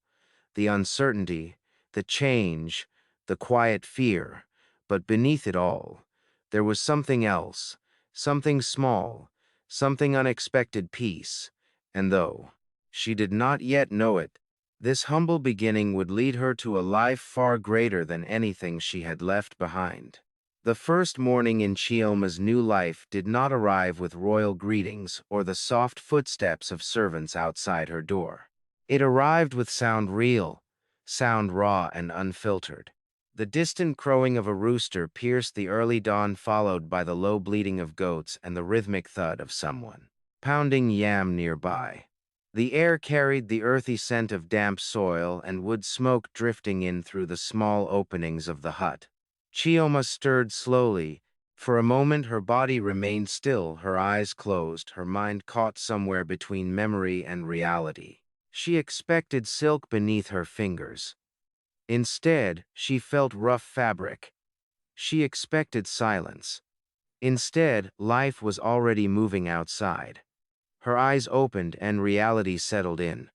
Speaker 1: The uncertainty, the change, the quiet fear. But beneath it all, there was something else, something small, something unexpected: peace. And though she did not yet know it, this humble beginning would lead her to a life far greater than anything she had left behind. The first morning in Chioma's new life did not arrive with royal greetings or the soft footsteps of servants outside her door. It arrived with sound real, sound raw and unfiltered. The distant crowing of a rooster pierced the early dawn, followed by the low bleating of goats and the rhythmic thud of someone pounding yam nearby. The air carried the earthy scent of damp soil and wood smoke drifting in through the small openings of the hut. Chioma stirred slowly. For a moment her body remained still, her eyes closed, her mind caught somewhere between memory and reality. She expected silk beneath her fingers. Instead, she felt rough fabric. She expected silence. Instead, life was already moving outside. Her eyes opened and reality settled in.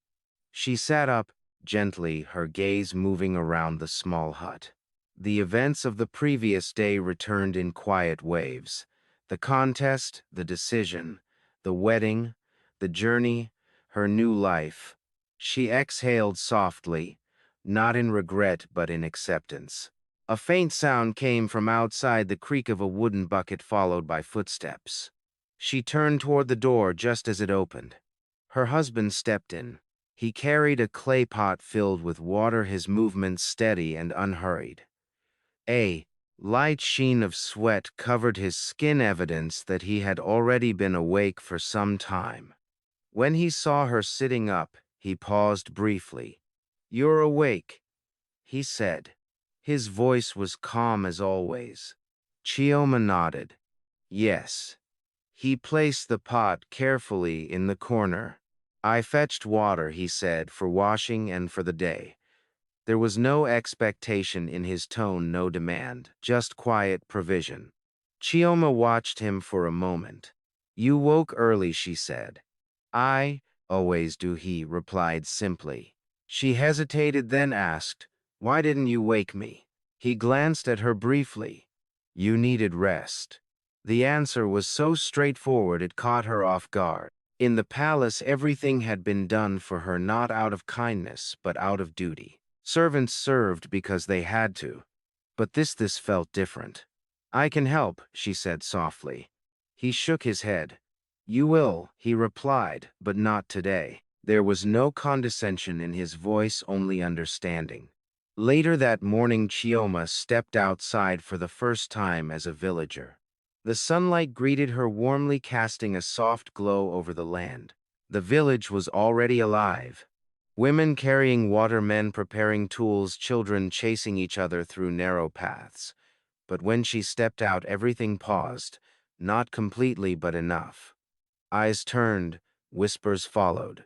Speaker 1: She sat up, gently, her gaze moving around the small hut. The events of the previous day returned in quiet waves. The contest, the decision, the wedding, the journey, her new life. She exhaled softly, not in regret but in acceptance. A faint sound came from outside, the creak of a wooden bucket followed by footsteps. She turned toward the door just as it opened. Her husband stepped in. He carried a clay pot filled with water, his movements steady and unhurried. A light sheen of sweat covered his skin, evidence that he had already been awake for some time. When he saw her sitting up, he paused briefly. "You're awake," he said. His voice was calm as always. Chioma nodded. "Yes." He placed the pot carefully in the corner. "I fetched water," he said, "for washing and for the day." There was no expectation in his tone, no demand, just quiet provision. Chioma watched him for a moment. "You woke early," she said. "I always do," he replied simply. She hesitated, then asked, "Why didn't you wake me?" He glanced at her briefly. "You needed rest." The answer was so straightforward it caught her off guard. In the palace, everything had been done for her not out of kindness, but out of duty. Servants served because they had to. But this felt different. "I can help," she said softly. He shook his head. "You will," he replied, "but not today." There was no condescension in his voice, only understanding. Later that morning, Chioma stepped outside for the first time as a villager. The sunlight greeted her warmly, casting a soft glow over the land. The village was already alive. Women carrying water, men preparing tools, children chasing each other through narrow paths. But when she stepped out, everything paused, not completely, but enough. Eyes turned, whispers followed.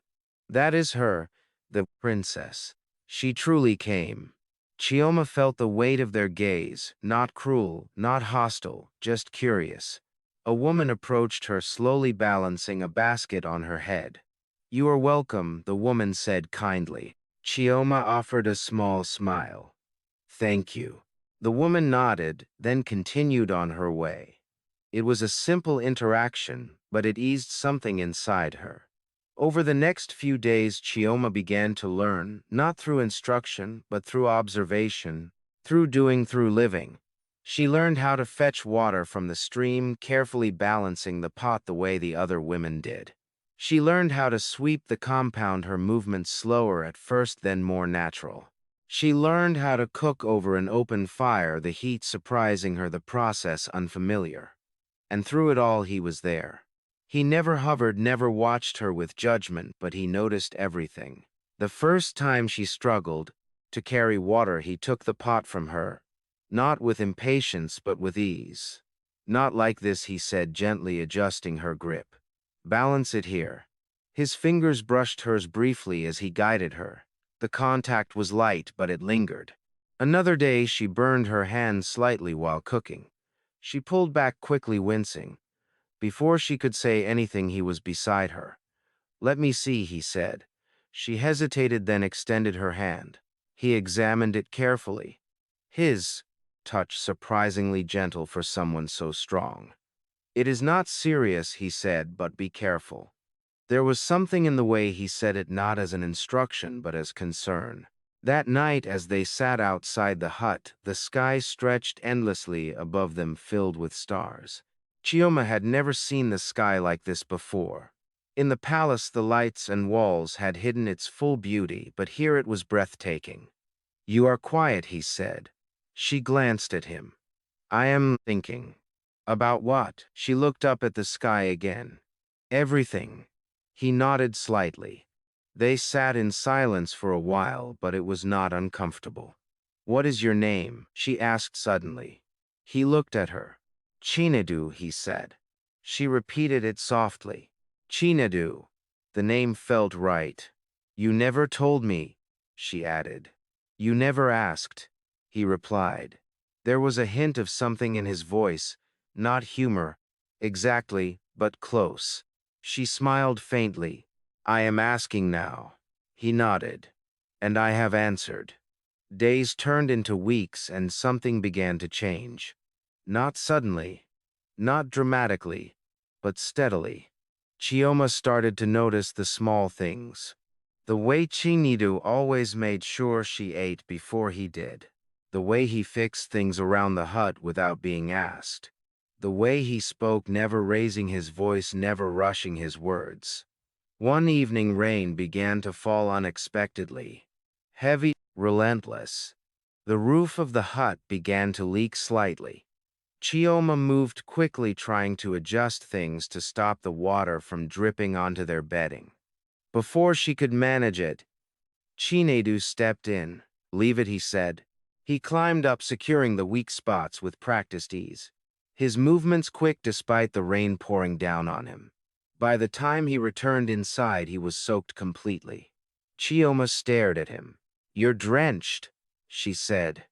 Speaker 1: "That is her, the princess. She truly came." Chioma felt the weight of their gaze, not cruel, not hostile, just curious. A woman approached her, slowly balancing a basket on her head. "You are welcome," the woman said kindly. Chioma offered a small smile. "Thank you." The woman nodded, then continued on her way. It was a simple interaction, but it eased something inside her. Over the next few days, Chioma began to learn, not through instruction, but through observation, through living. She learned how to fetch water from the stream, carefully balancing the pot the way the other women did. She learned how to sweep the compound, her movements slower at first, then more natural. She learned how to cook over an open fire, the heat surprising her, the process unfamiliar. And through it all he was there. He never hovered, never watched her with judgment, but he noticed everything. The first time she struggled to carry water, he took the pot from her, not with impatience but with ease. "Not like this," he said, gently adjusting her grip. "Balance it here." His fingers brushed hers briefly as he guided her. The contact was light, but it lingered. Another day she burned her hand slightly while cooking. She pulled back quickly, wincing. Before she could say anything, he was beside her. "Let me see," he said. She hesitated, then extended her hand. He examined it carefully. His touch surprisingly gentle for someone so strong. "It is not serious," he said, "but be careful." There was something in the way he said it, not as an instruction, but as concern. That night, as they sat outside the hut, the sky stretched endlessly above them, filled with stars. Chioma had never seen the sky like this before. In the palace, the lights and walls had hidden its full beauty, but here it was breathtaking. "You are quiet," he said. She glanced at him. "I am thinking." "About what?" She looked up at the sky again. "Everything." He nodded slightly. They sat in silence for a while, but it was not uncomfortable. "What is your name?" she asked suddenly. He looked at her. "Chinedu," he said. She repeated it softly. "Chinedu." The name felt right. "You never told me," she added. "You never asked," he replied. There was a hint of something in his voice, not humor, exactly, but close. She smiled faintly. "I am asking now." He nodded. "And I have answered." Days turned into weeks, and something began to change. Not suddenly, not dramatically, but steadily. Chioma started to notice the small things. The way Chinedu always made sure she ate before he did. The way he fixed things around the hut without being asked. The way he spoke, never raising his voice, never rushing his words. One evening, rain began to fall unexpectedly. Heavy, relentless. The roof of the hut began to leak slightly. Chioma moved quickly, trying to adjust things to stop the water from dripping onto their bedding. Before she could manage it, Chinedu stepped in. "Leave it," he said. He climbed up, securing the weak spots with practiced ease. His movements quick despite the rain pouring down on him. By the time he returned inside, he was soaked completely. Chioma stared at him. "You're drenched," she said.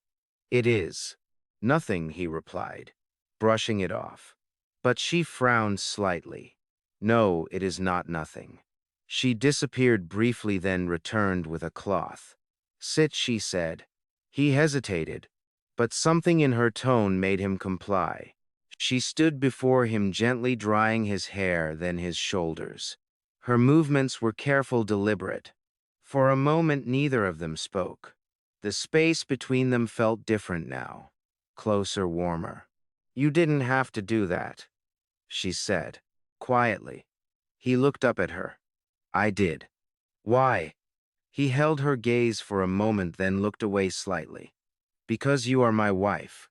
Speaker 1: "It is." "Nothing," he replied, brushing it off. But she frowned slightly. "No, it is not nothing." She disappeared briefly, then returned with a cloth. "Sit," she said. He hesitated, but something in her tone made him comply. She stood before him, gently drying his hair, then his shoulders. Her movements were careful, deliberate. For a moment, neither of them spoke. The space between them felt different now, closer, warmer. "You didn't have to do that," she said, quietly. He looked up at her. "I did." "Why?" He held her gaze for a moment, then looked away slightly. "Because you are my wife."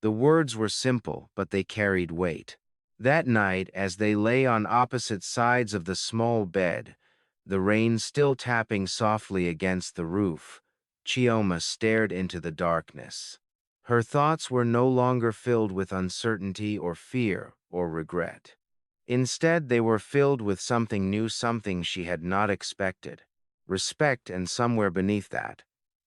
Speaker 1: The words were simple, but they carried weight. That night, as they lay on opposite sides of the small bed, the rain still tapping softly against the roof, Chioma stared into the darkness. Her thoughts were no longer filled with uncertainty or fear or regret. Instead, they were filled with something new, something she had not expected. Respect, and somewhere beneath that,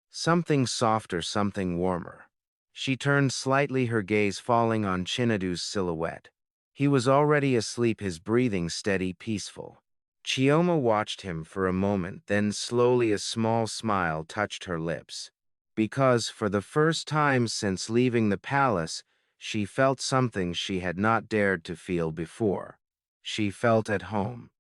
Speaker 1: something softer, something warmer. She turned slightly, her gaze falling on Chinedu's silhouette. He was already asleep, his breathing steady, peaceful. Chioma watched him for a moment, then slowly a small smile touched her lips. Because, for the first time since leaving the palace, she felt something she had not dared to feel before. She felt at home.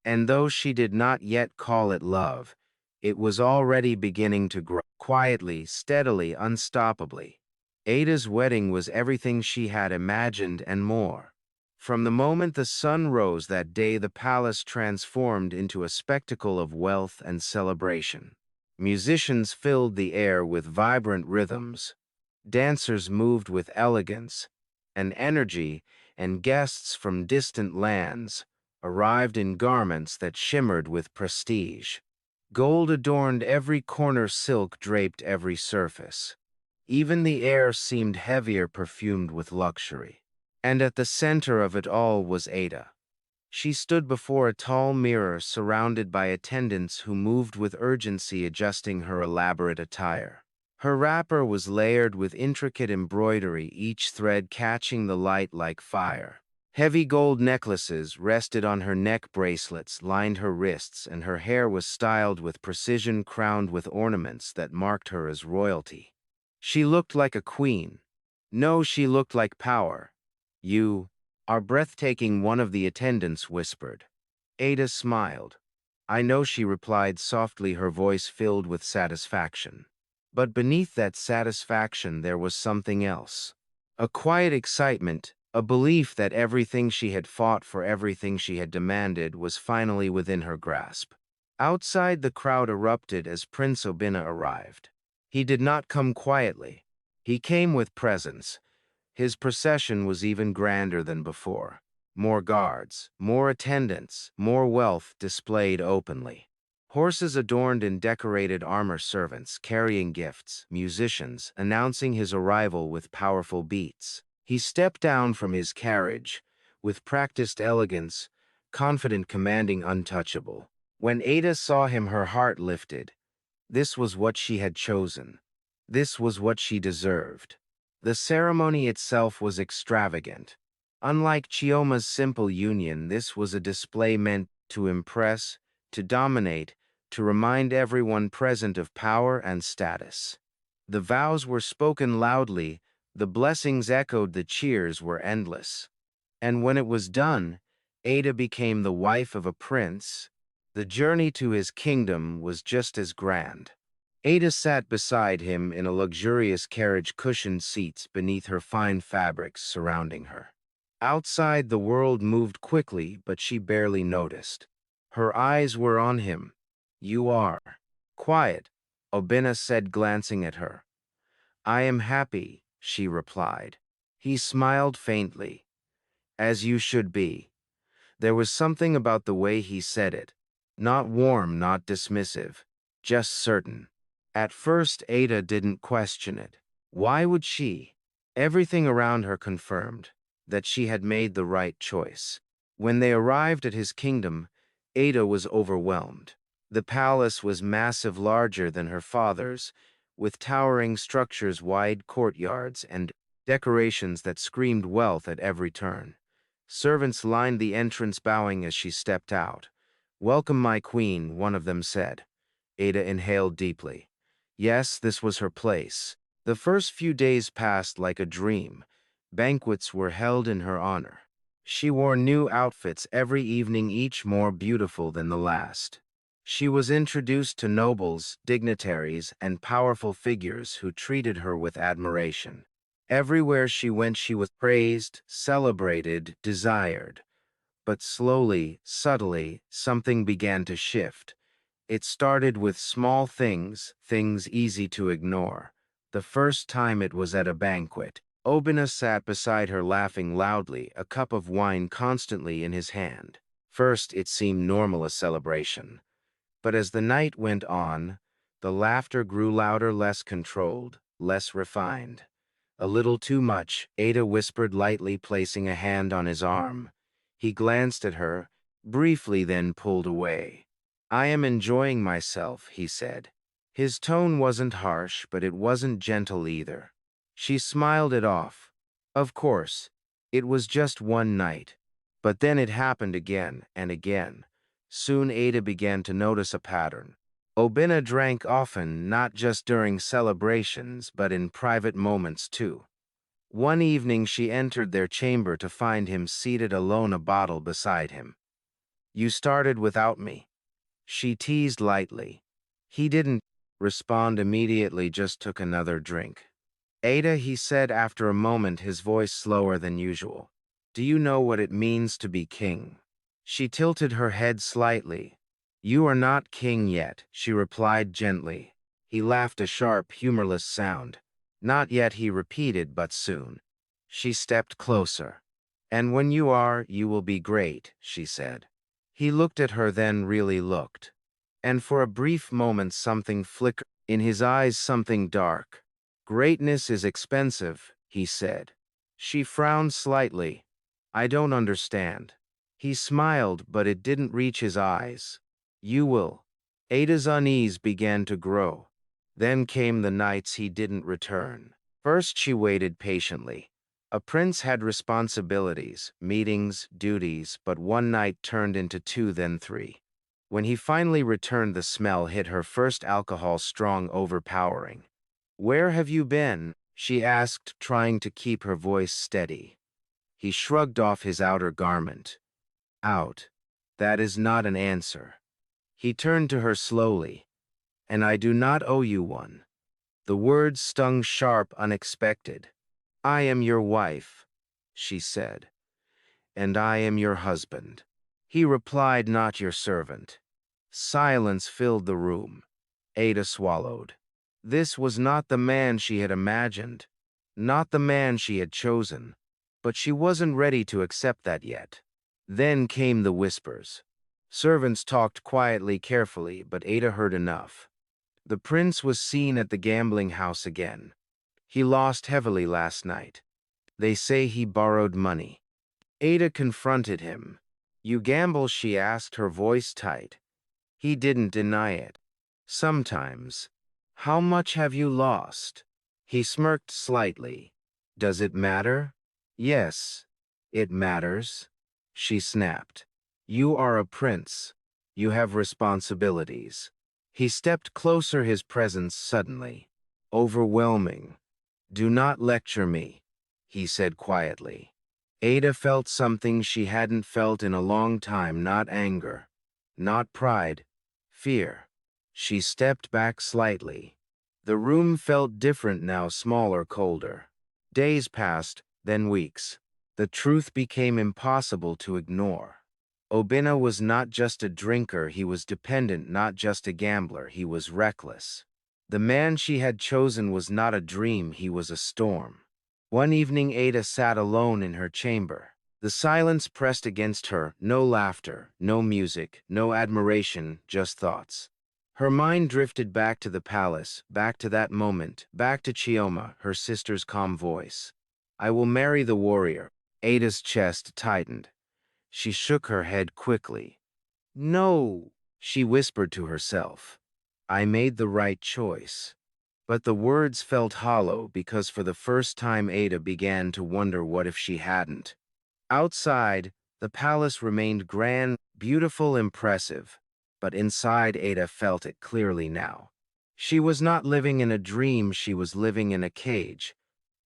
Speaker 1: And though she did not yet call it love, it was already beginning to grow, quietly, steadily, unstoppably. Ada's wedding was everything she had imagined and more. From the moment the sun rose that day, the palace transformed into a spectacle of wealth and celebration. Musicians filled the air with vibrant rhythms, dancers moved with elegance and energy, and guests from distant lands arrived in garments that shimmered with prestige. Gold adorned every corner, silk draped every surface. Even the air seemed heavier, perfumed with luxury. And at the center of it all was Ada. She stood before a tall mirror surrounded by attendants who moved with urgency, adjusting her elaborate attire. Her wrapper was layered with intricate embroidery, each thread catching the light like fire. Heavy gold necklaces rested on her neck, bracelets lined her wrists, and her hair was styled with precision, crowned with ornaments that marked her as royalty. She looked like a queen. No, she looked like power. "You are breathtaking," one of the attendants whispered. Ada smiled. "I know," she replied softly, her voice filled with satisfaction. But beneath that satisfaction there was something else. A quiet excitement, a belief that everything she had fought for, everything she had demanded, was finally within her grasp. Outside, the crowd erupted as Prince Obina arrived. He did not come quietly. He came with presence. His procession was even grander than before. More guards, more attendants, more wealth displayed openly. Horses adorned in decorated armor, servants carrying gifts, musicians announcing his arrival with powerful beats. He stepped down from his carriage with practiced elegance, confident, commanding, untouchable. When Ada saw him, her heart lifted. This was what she had chosen. This was what she deserved. The ceremony itself was extravagant. Unlike Chioma's simple union, this was a display meant to impress, to dominate, to remind everyone present of power and status. The vows were spoken loudly, the blessings echoed, the cheers were endless. And when it was done, Ada became the wife of a prince. The journey to his kingdom was just as grand. Ada sat beside him in a luxurious carriage, cushioned seats beneath her fine fabrics surrounding her. Outside, the world moved quickly, but she barely noticed. Her eyes were on him. "You are quiet," Obina said, glancing at her. "I am happy," she replied. He smiled faintly. "As you should be." There was something about the way he said it. Not warm, not dismissive, just certain. At first, Ada didn't question it. Why would she? Everything around her confirmed that she had made the right choice. When they arrived at his kingdom, Ada was overwhelmed. The palace was massive, larger than her father's, with towering structures, wide courtyards, and decorations that screamed wealth at every turn. Servants lined the entrance, bowing as she stepped out. "Welcome, my queen," one of them said. Ada inhaled deeply. Yes, this was her place. The first few days passed like a dream. Banquets were held in her honor. She wore new outfits every evening, each more beautiful than the last. She was introduced to nobles, dignitaries, and powerful figures who treated her with admiration. Everywhere she went, she was praised, celebrated, desired. But slowly, subtly, something began to shift. It started with small things, things easy to ignore. The first time it was at a banquet. Obina sat beside her, laughing loudly, a cup of wine constantly in his hand. First, it seemed normal, a celebration. But as the night went on, the laughter grew louder, less controlled, less refined. "A little too much," Ada whispered lightly, placing a hand on his arm. He glanced at her, briefly, then pulled away. "I am enjoying myself," he said. His tone wasn't harsh, but it wasn't gentle either. She smiled it off. Of course, it was just one night. But then it happened again and again. Soon Ada began to notice a pattern. Obina drank often, not just during celebrations, but in private moments too. One evening she entered their chamber to find him seated alone, a bottle beside him. "You started without me," she teased lightly. He didn't respond immediately, just took another drink. Ada, he said after a moment, his voice slower than usual. Do you know what it means to be king? She tilted her head slightly. You are not king yet, she replied gently. He laughed a sharp, humorless sound. Not yet, he repeated, but soon. She stepped closer. And when you are, you will be great, she said. He looked at her, then really looked. And for a brief moment something flickered in his eyes, something dark. Greatness is expensive, he said. She frowned slightly. I don't understand. He smiled, but it didn't reach his eyes. You will. Ada's unease began to grow. Then came the nights he didn't return. First she waited patiently. A prince had responsibilities, meetings, duties, but one night turned into two, then three. When he finally returned, the smell hit her, first alcohol, strong, overpowering. Where have you been? She asked, trying to keep her voice steady. He shrugged off his outer garment. Out. That is not an answer. He turned to her slowly. And I do not owe you one. The words stung sharp, unexpected. I am your wife, she said. And I am your husband. He replied, not your servant. Silence filled the room. Ada swallowed. This was not the man she had imagined, not the man she had chosen, but she wasn't ready to accept that yet. Then came the whispers. Servants talked quietly, carefully, but Ada heard enough. The prince was seen at the gambling house again. He lost heavily last night. They say he borrowed money. Ada confronted him. You gamble, she asked, her voice tight. He didn't deny it. Sometimes. How much have you lost? He smirked slightly. Does it matter? Yes, it matters, she snapped. You are a prince. You have responsibilities. He stepped closer, his presence suddenly overwhelming. Do not lecture me, he said quietly. Ada felt something she hadn't felt in a long time, not anger, not pride, fear. She stepped back slightly. The room felt different now, smaller, colder. Days passed, then weeks. The truth became impossible to ignore. Obinna was not just a drinker, he was dependent, not just a gambler, he was reckless. The man she had chosen was not a dream, he was a storm. One evening Ada sat alone in her chamber. The silence pressed against her, no laughter, no music, no admiration, just thoughts. Her mind drifted back to the palace, back to that moment, back to Chioma, her sister's calm voice. I will marry the warrior. Ada's chest tightened. She shook her head quickly. No, she whispered to herself. I made the right choice. But the words felt hollow because for the first time Ada began to wonder, what if she hadn't? Outside, the palace remained grand, beautiful, impressive, but inside Ada felt it clearly now. She was not living in a dream, she was living in a cage,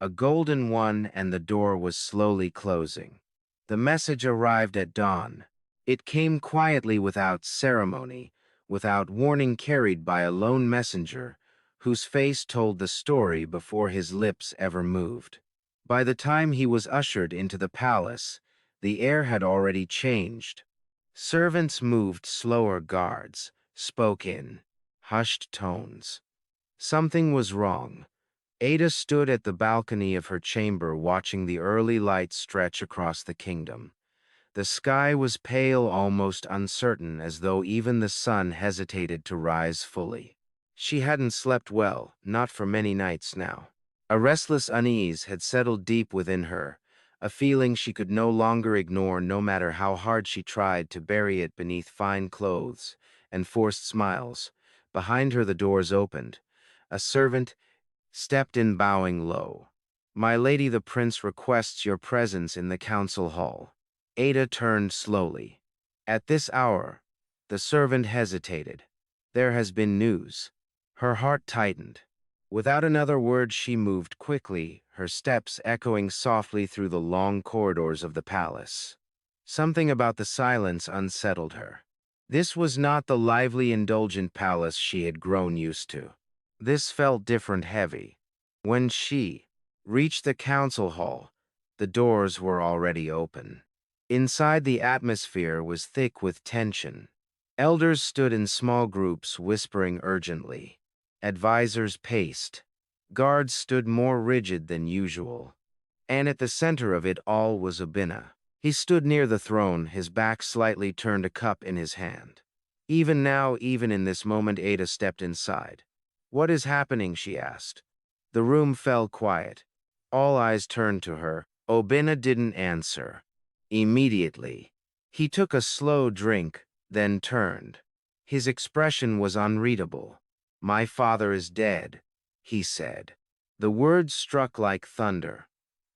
Speaker 1: a golden one, and the door was slowly closing. The message arrived at dawn. It came quietly, without ceremony, without warning, carried by a lone messenger whose face told the story before his lips ever moved. By the time he was ushered into the palace, the air had already changed. Servants moved slower, guards spoke in hushed tones. Something was wrong. Ada stood at the balcony of her chamber, watching the early light stretch across the kingdom. The sky was pale, almost uncertain, as though even the sun hesitated to rise fully. She hadn't slept well, not for many nights now. A restless unease had settled deep within her, a feeling she could no longer ignore, no matter how hard she tried to bury it beneath fine clothes and forced smiles. Behind her the doors opened. A servant stepped in, bowing low. My lady, the prince requests your presence in the council hall. Ada turned slowly. At this hour, the servant hesitated. There has been news. Her heart tightened. Without another word, she moved quickly, her steps echoing softly through the long corridors of the palace. Something about the silence unsettled her. This was not the lively, indulgent palace she had grown used to. This felt different, heavy. When she, Reached the council hall. The doors were already open. Inside, the atmosphere was thick with tension. Elders stood in small groups, whispering urgently. Advisors paced. Guards stood more rigid than usual. And at the center of it all was Obina. He stood near the throne, his back slightly turned, a cup in his hand. Even now, even in this moment, Ada stepped inside. "What is happening?" she asked. The room fell quiet. All eyes turned to her. Obina didn't answer. Immediately, he took a slow drink, then turned. His expression was unreadable. "My father is dead," he said. The words struck like thunder.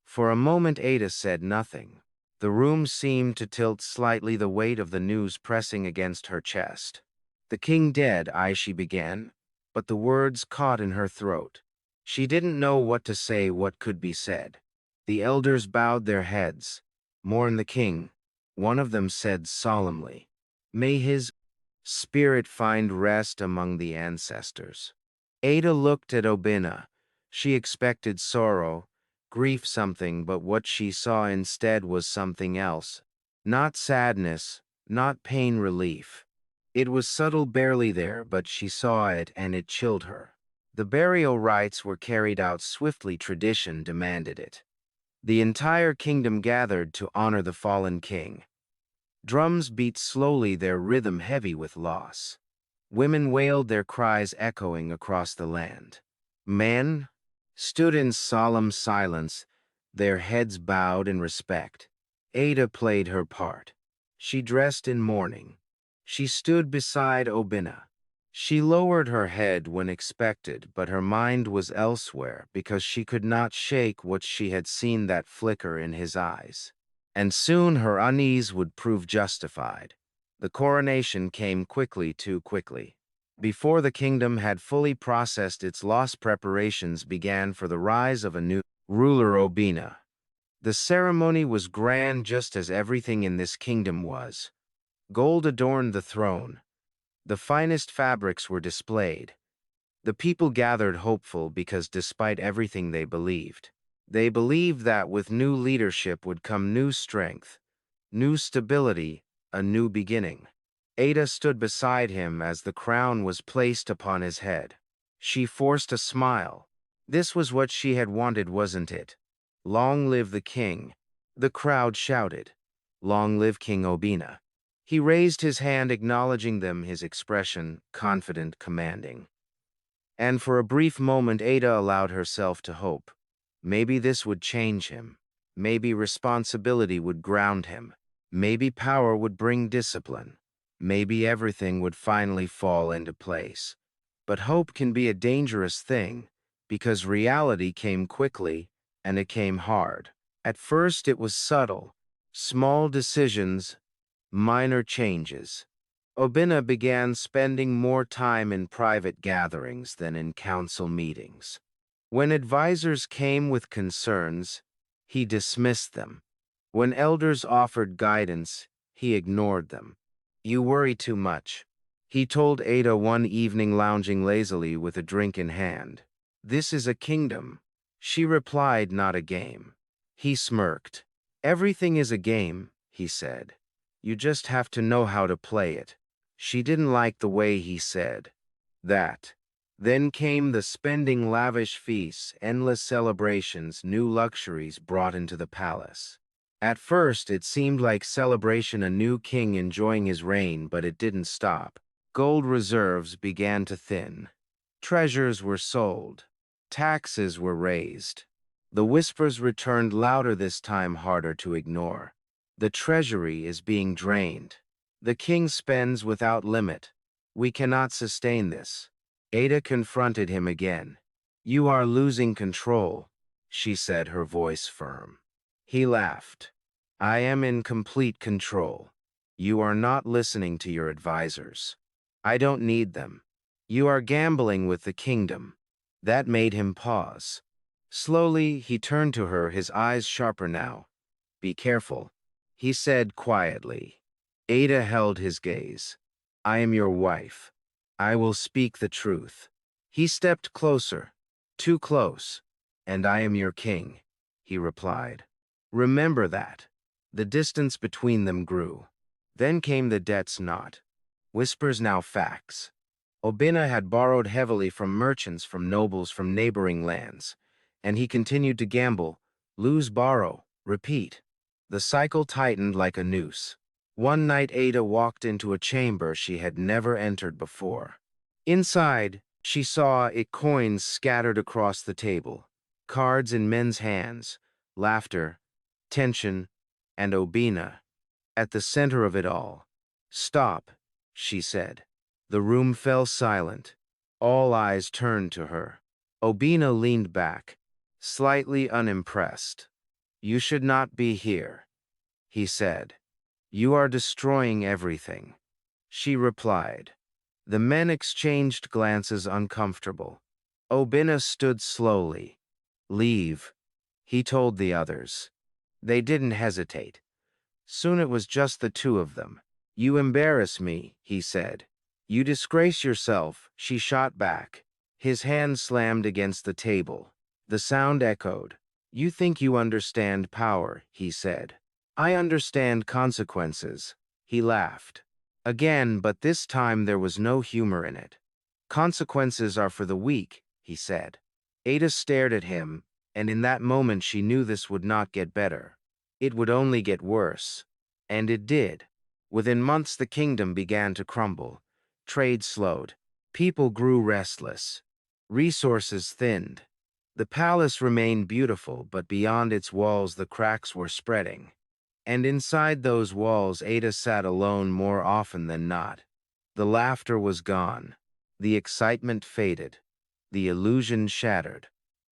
Speaker 1: For a moment Ada said nothing. The room seemed to tilt slightly, the weight of the news pressing against her chest. "The king dead," she began, but the words caught in her throat. She didn't know what to say, what could be said. The elders bowed their heads. "Mourn the king," one of them said solemnly. "May his spirit find rest among the ancestors." Ada looked at Obina. She expected sorrow, grief, something, but what she saw instead was something else. Not sadness, not pain, relief. It was subtle, barely there, but she saw it, and it chilled her. The burial rites were carried out swiftly. Tradition demanded it. The entire kingdom gathered to honor the fallen king. Drums beat slowly, their rhythm heavy with loss. Women wailed, their cries echoing across the land. Men stood in solemn silence, their heads bowed in respect. Ada played her part. She dressed in mourning. She stood beside Obina. She lowered her head when expected, but her mind was elsewhere because she could not shake what she had seen, that flicker in his eyes. And soon her unease would prove justified. The coronation came quickly, too quickly. Before the kingdom had fully processed its loss, preparations began for the rise of a new ruler, Obina. The ceremony was grand, just as everything in this kingdom was. Gold adorned the throne. The finest fabrics were displayed. The people gathered hopeful because despite everything they believed that with new leadership would come new strength, new stability, a new beginning. Ada stood beside him as the crown was placed upon his head. She forced a smile. This was what she had wanted, wasn't it? "Long live the king!" The crowd shouted. "Long live King Obina!" He raised his hand, acknowledging them, his expression confident, commanding. And for a brief moment, Ada allowed herself to hope. Maybe this would change him. Maybe responsibility would ground him. Maybe power would bring discipline. Maybe everything would finally fall into place. But hope can be a dangerous thing, because reality came quickly, and it came hard. At first it was subtle. Small decisions, minor changes. Obina began spending more time in private gatherings than in council meetings. When advisors came with concerns, he dismissed them. When elders offered guidance, he ignored them. "You worry too much," he told Ada one evening, lounging lazily with a drink in hand. "This is a kingdom," she replied, "not a game." He smirked. "Everything is a game," he said. "You just have to know how to play it." She didn't like the way he said that. Then came the spending, lavish feasts, endless celebrations, new luxuries brought into the palace. At first, it seemed like celebration, a new king enjoying his reign, but it didn't stop. Gold reserves began to thin. Treasures were sold. Taxes were raised. The whispers returned louder, this time harder to ignore. "The treasury is being drained. The king spends without limit. We cannot sustain this." Ada confronted him again. "You are losing control," she said, her voice firm. He laughed. "I am in complete control. You are not listening to your advisors. I don't need them. You are gambling with the kingdom." That made him pause. Slowly, he turned to her, his eyes sharper now. "Be careful," he said quietly. Ada held his gaze. "I am your wife. I will speak the truth." He stepped closer, too close. "And I am your king," he replied. "Remember that." The distance between them grew. Then came the debts not. Whispers now facts. Obina had borrowed heavily from merchants, from nobles, from neighboring lands. And he continued to gamble, lose, borrow, repeat. The cycle tightened like a noose. One night Ada walked into a chamber she had never entered before. Inside, she saw coins scattered across the table, cards in men's hands, laughter, tension, and Obina at the center of it all. "Stop," she said. The room fell silent. All eyes turned to her. Obina leaned back, slightly unimpressed. "You should not be here," he said. "You are destroying everything." She replied. The men exchanged glances, uncomfortable. Obina stood slowly. "Leave," he told the others. They didn't hesitate. Soon it was just the two of them. "You embarrass me," he said. "You disgrace yourself," she shot back. His hand slammed against the table. The sound echoed. "You think you understand power," he said. "I understand consequences." He laughed. Again, but this time there was no humor in it. "Consequences are for the weak," he said. Ada stared at him, and in that moment she knew this would not get better. It would only get worse. And it did. Within months the kingdom began to crumble. Trade slowed. People grew restless. Resources thinned. The palace remained beautiful, but beyond its walls the cracks were spreading. And inside those walls Ada sat alone more often than not. The laughter was gone. The excitement faded. The illusion shattered.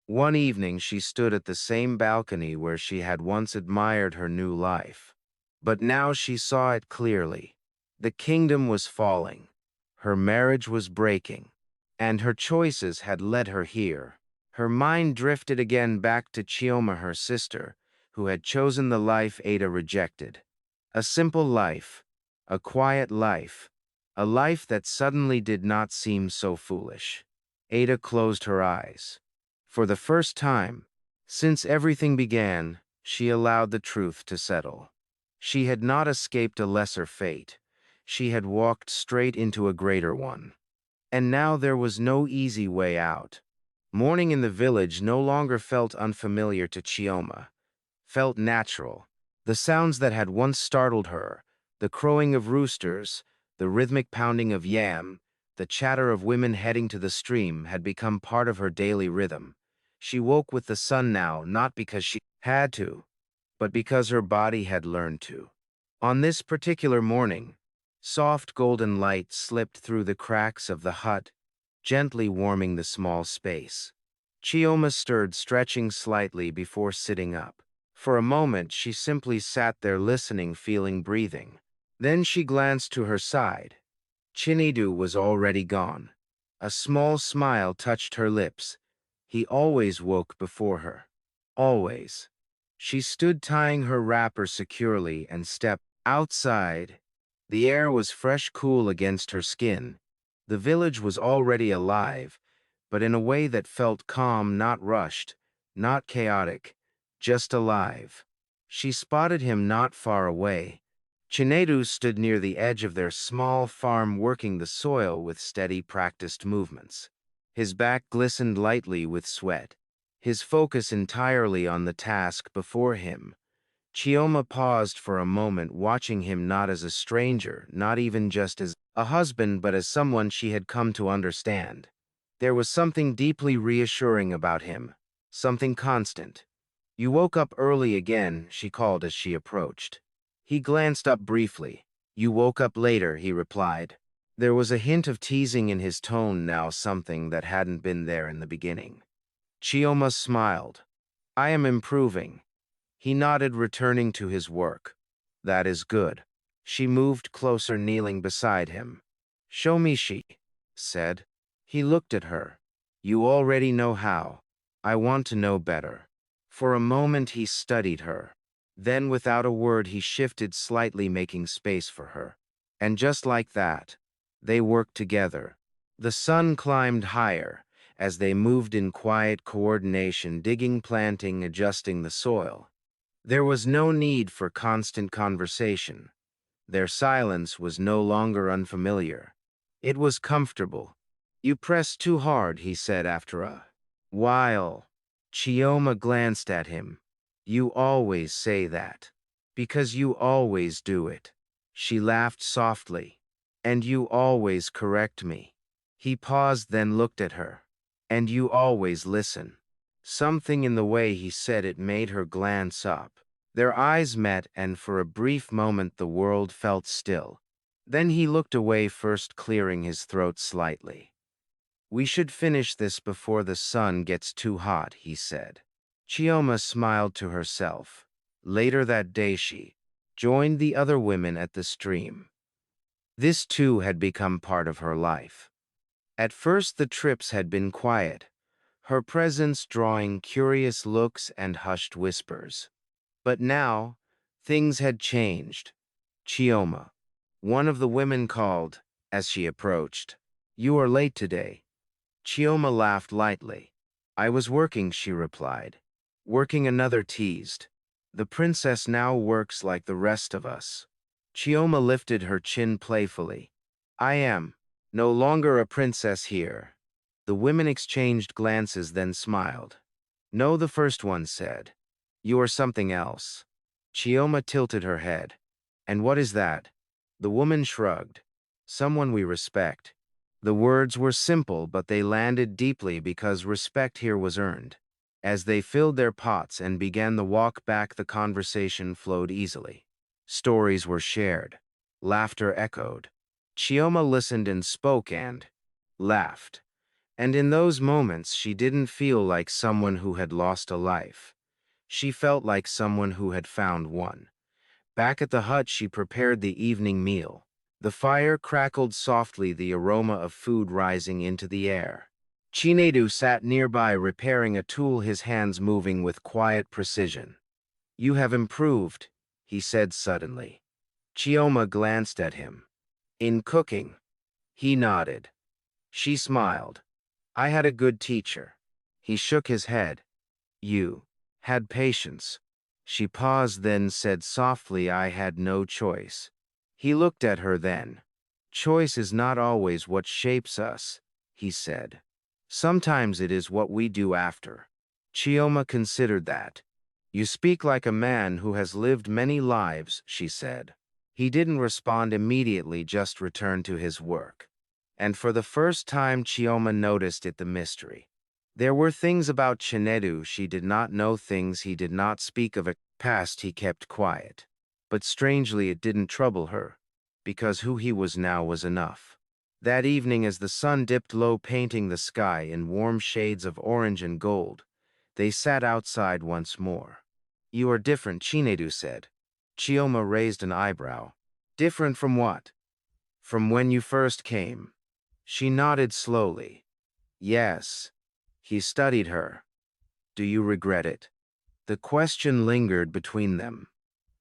Speaker 1: One evening she stood at the same balcony where she had once admired her new life. But now she saw it clearly. The kingdom was falling. Her marriage was breaking. And her choices had led her here. Her mind drifted again back to Chioma, her sister, who had chosen the life Ada rejected. A simple life, a quiet life, a life that suddenly did not seem so foolish. Ada closed her eyes. For the first time, since everything began, she allowed the truth to settle. She had not escaped a lesser fate. She had walked straight into a greater one. And now there was no easy way out. Morning in the village no longer felt unfamiliar to Chioma. Felt natural. The sounds that had once startled her, the crowing of roosters, the rhythmic pounding of yam, the chatter of women heading to the stream had become part of her daily rhythm. She woke with the sun now, not because she had to, but because her body had learned to. On this particular morning, soft golden light slipped through the cracks of the hut, gently warming the small space. Chioma stirred, stretching slightly before sitting up. For a moment, she simply sat there listening, feeling breathing. Then she glanced to her side. Chinedu was already gone. A small smile touched her lips. He always woke before her. Always. She stood tying her wrapper securely and stepped outside. The air was fresh, cool against her skin. The village was already alive, but in a way that felt calm, not rushed, not chaotic, just alive. She spotted him not far away. Chinedu stood near the edge of their small farm, working the soil with steady, practiced movements. His back glistened lightly with sweat, his focus entirely on the task before him. Chioma paused for a moment, watching him not as a stranger, not even just as a husband, but as someone she had come to understand. There was something deeply reassuring about him, something constant. "You woke up early again," she called as she approached. He glanced up briefly. "You woke up later," he replied. There was a hint of teasing in his tone now, something that hadn't been there in the beginning. Chioma smiled. "I am improving." He nodded, returning to his work. "That is good." She moved closer, kneeling beside him. "Show me," she said. He looked at her. "You already know how. I want to know better." For a moment he studied her. Then without a word he shifted slightly, making space for her. And just like that, they worked together. The sun climbed higher, as they moved in quiet coordination, digging, planting, adjusting the soil. There was no need for constant conversation. Their silence was no longer unfamiliar. It was comfortable. "You press too hard," he said after a while. Chioma glanced at him. "You always say that. Because you always do it." She laughed softly. "And you always correct me." He paused, then looked at her. "And you always listen." Something in the way he said it made her glance up. Their eyes met, and for a brief moment the world felt still. Then he looked away, first clearing his throat slightly. "We should finish this before the sun gets too hot," he said. Chioma smiled to herself. Later that day she joined the other women at the stream. This too had become part of her life. At first the trips had been quiet, her presence drawing curious looks and hushed whispers. But now, things had changed. "Chioma," one of the women called, as she approached. "You are late today." Chioma laughed lightly. "I was working," she replied. "Working," another teased. "The princess now works like the rest of us." Chioma lifted her chin playfully. "I am no longer a princess here." The women exchanged glances, then smiled. "No," the first one said. "You are something else." Chioma tilted her head. "And what is that?" The woman shrugged. "Someone we respect." The words were simple, but they landed deeply because respect here was earned. As they filled their pots and began the walk back, the conversation flowed easily. Stories were shared. Laughter echoed. Chioma listened and spoke and laughed. And in those moments, she didn't feel like someone who had lost a life. She felt like someone who had found one. Back at the hut, she prepared the evening meal. The fire crackled softly, the aroma of food rising into the air. Chinedu sat nearby, repairing a tool, his hands moving with quiet precision. "You have improved," he said suddenly. Chioma glanced at him. "In cooking?" He nodded. She smiled. "I had a good teacher." He shook his head. "You had patience." She paused, then said softly, "I had no choice." He looked at her then. "Choice is not always what shapes us," he said. "Sometimes it is what we do after." Chioma considered that. "You speak like a man who has lived many lives," she said. He didn't respond immediately, just returned to his work. And for the first time, Chioma noticed it, the mystery. There were things about Chinedu she did not know, things he did not speak of, a past he kept quiet. But strangely, it didn't trouble her, because who he was now was enough. That evening, as the sun dipped low, painting the sky in warm shades of orange and gold, they sat outside once more. "You are different," Chinedu said. Chioma raised an eyebrow. "Different from what?" "From when you first came." She nodded slowly. "Yes." He studied her. "Do you regret it?" The question lingered between them.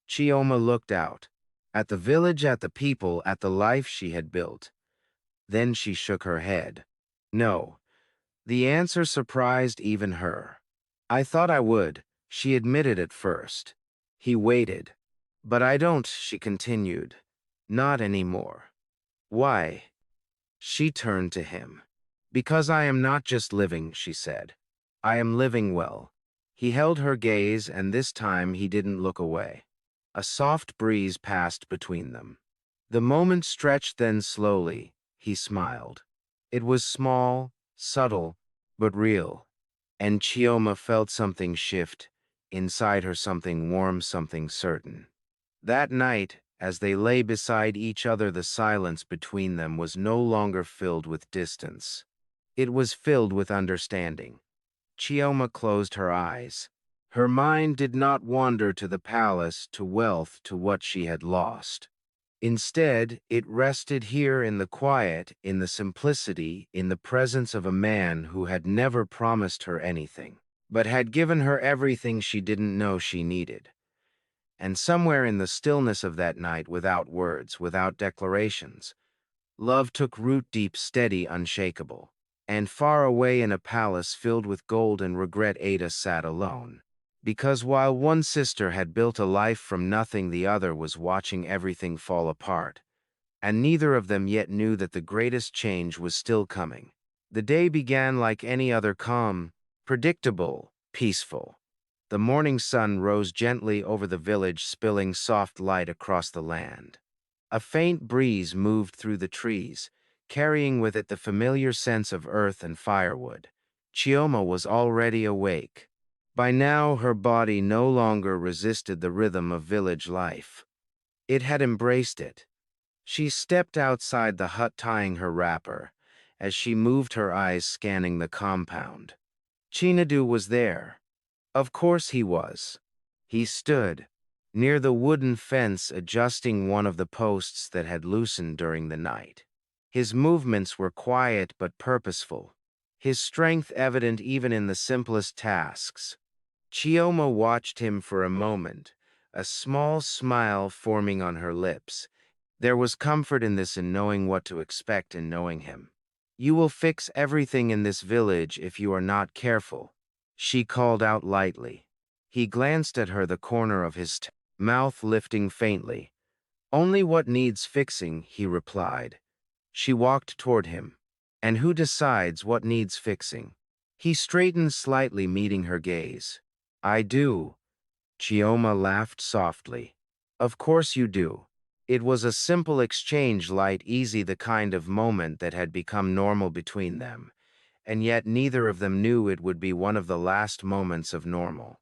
Speaker 1: Chioma looked out. At the village, at the people, at the life she had built. Then she shook her head. "No." The answer surprised even her. "I thought I would," she admitted at first. He waited. "But I don't," she continued. "Not anymore." "Why?" She turned to him. "Because I am not just living," she said. "I am living well." He held her gaze, and this time he didn't look away. A soft breeze passed between them. The moment stretched, then slowly, he smiled. It was small, subtle, but real. And Chioma felt something shift, inside her, something warm, something certain. That night, as they lay beside each other, the silence between them was no longer filled with distance. It was filled with understanding. Chioma closed her eyes. Her mind did not wander to the palace, to wealth, to what she had lost. Instead, it rested here in the quiet, in the simplicity, in the presence of a man who had never promised her anything, but had given her everything she didn't know she needed. And somewhere in the stillness of that night, without words, without declarations, love took root, deep, steady, unshakable. And far away in a palace filled with gold and regret, Ada sat alone. Because while one sister had built a life from nothing, the other was watching everything fall apart. And neither of them yet knew that the greatest change was still coming. The day began like any other, calm, predictable, peaceful. The morning sun rose gently over the village, spilling soft light across the land. A faint breeze moved through the trees, carrying with it the familiar sense of earth and firewood. Chioma was already awake. By now, her body no longer resisted the rhythm of village life. It had embraced it. She stepped outside the hut, tying her wrapper, as she moved, her eyes scanning the compound. Chinadu was there. Of course he was. He stood near the wooden fence, adjusting one of the posts that had loosened during the night. His movements were quiet but purposeful, his strength evident even in the simplest tasks. Chioma watched him for a moment, a small smile forming on her lips. There was comfort in this, in knowing what to expect and knowing him. "You will fix everything in this village if you are not careful," she called out lightly. He glanced at her, the corner of his mouth lifting faintly. "Only what needs fixing," he replied. She walked toward him. "And who decides what needs fixing?" He straightened slightly, meeting her gaze. "I do." Chioma laughed softly. "Of course you do." It was a simple exchange, light, easy, the kind of moment that had become normal between them, and yet neither of them knew it would be one of the last moments of normal.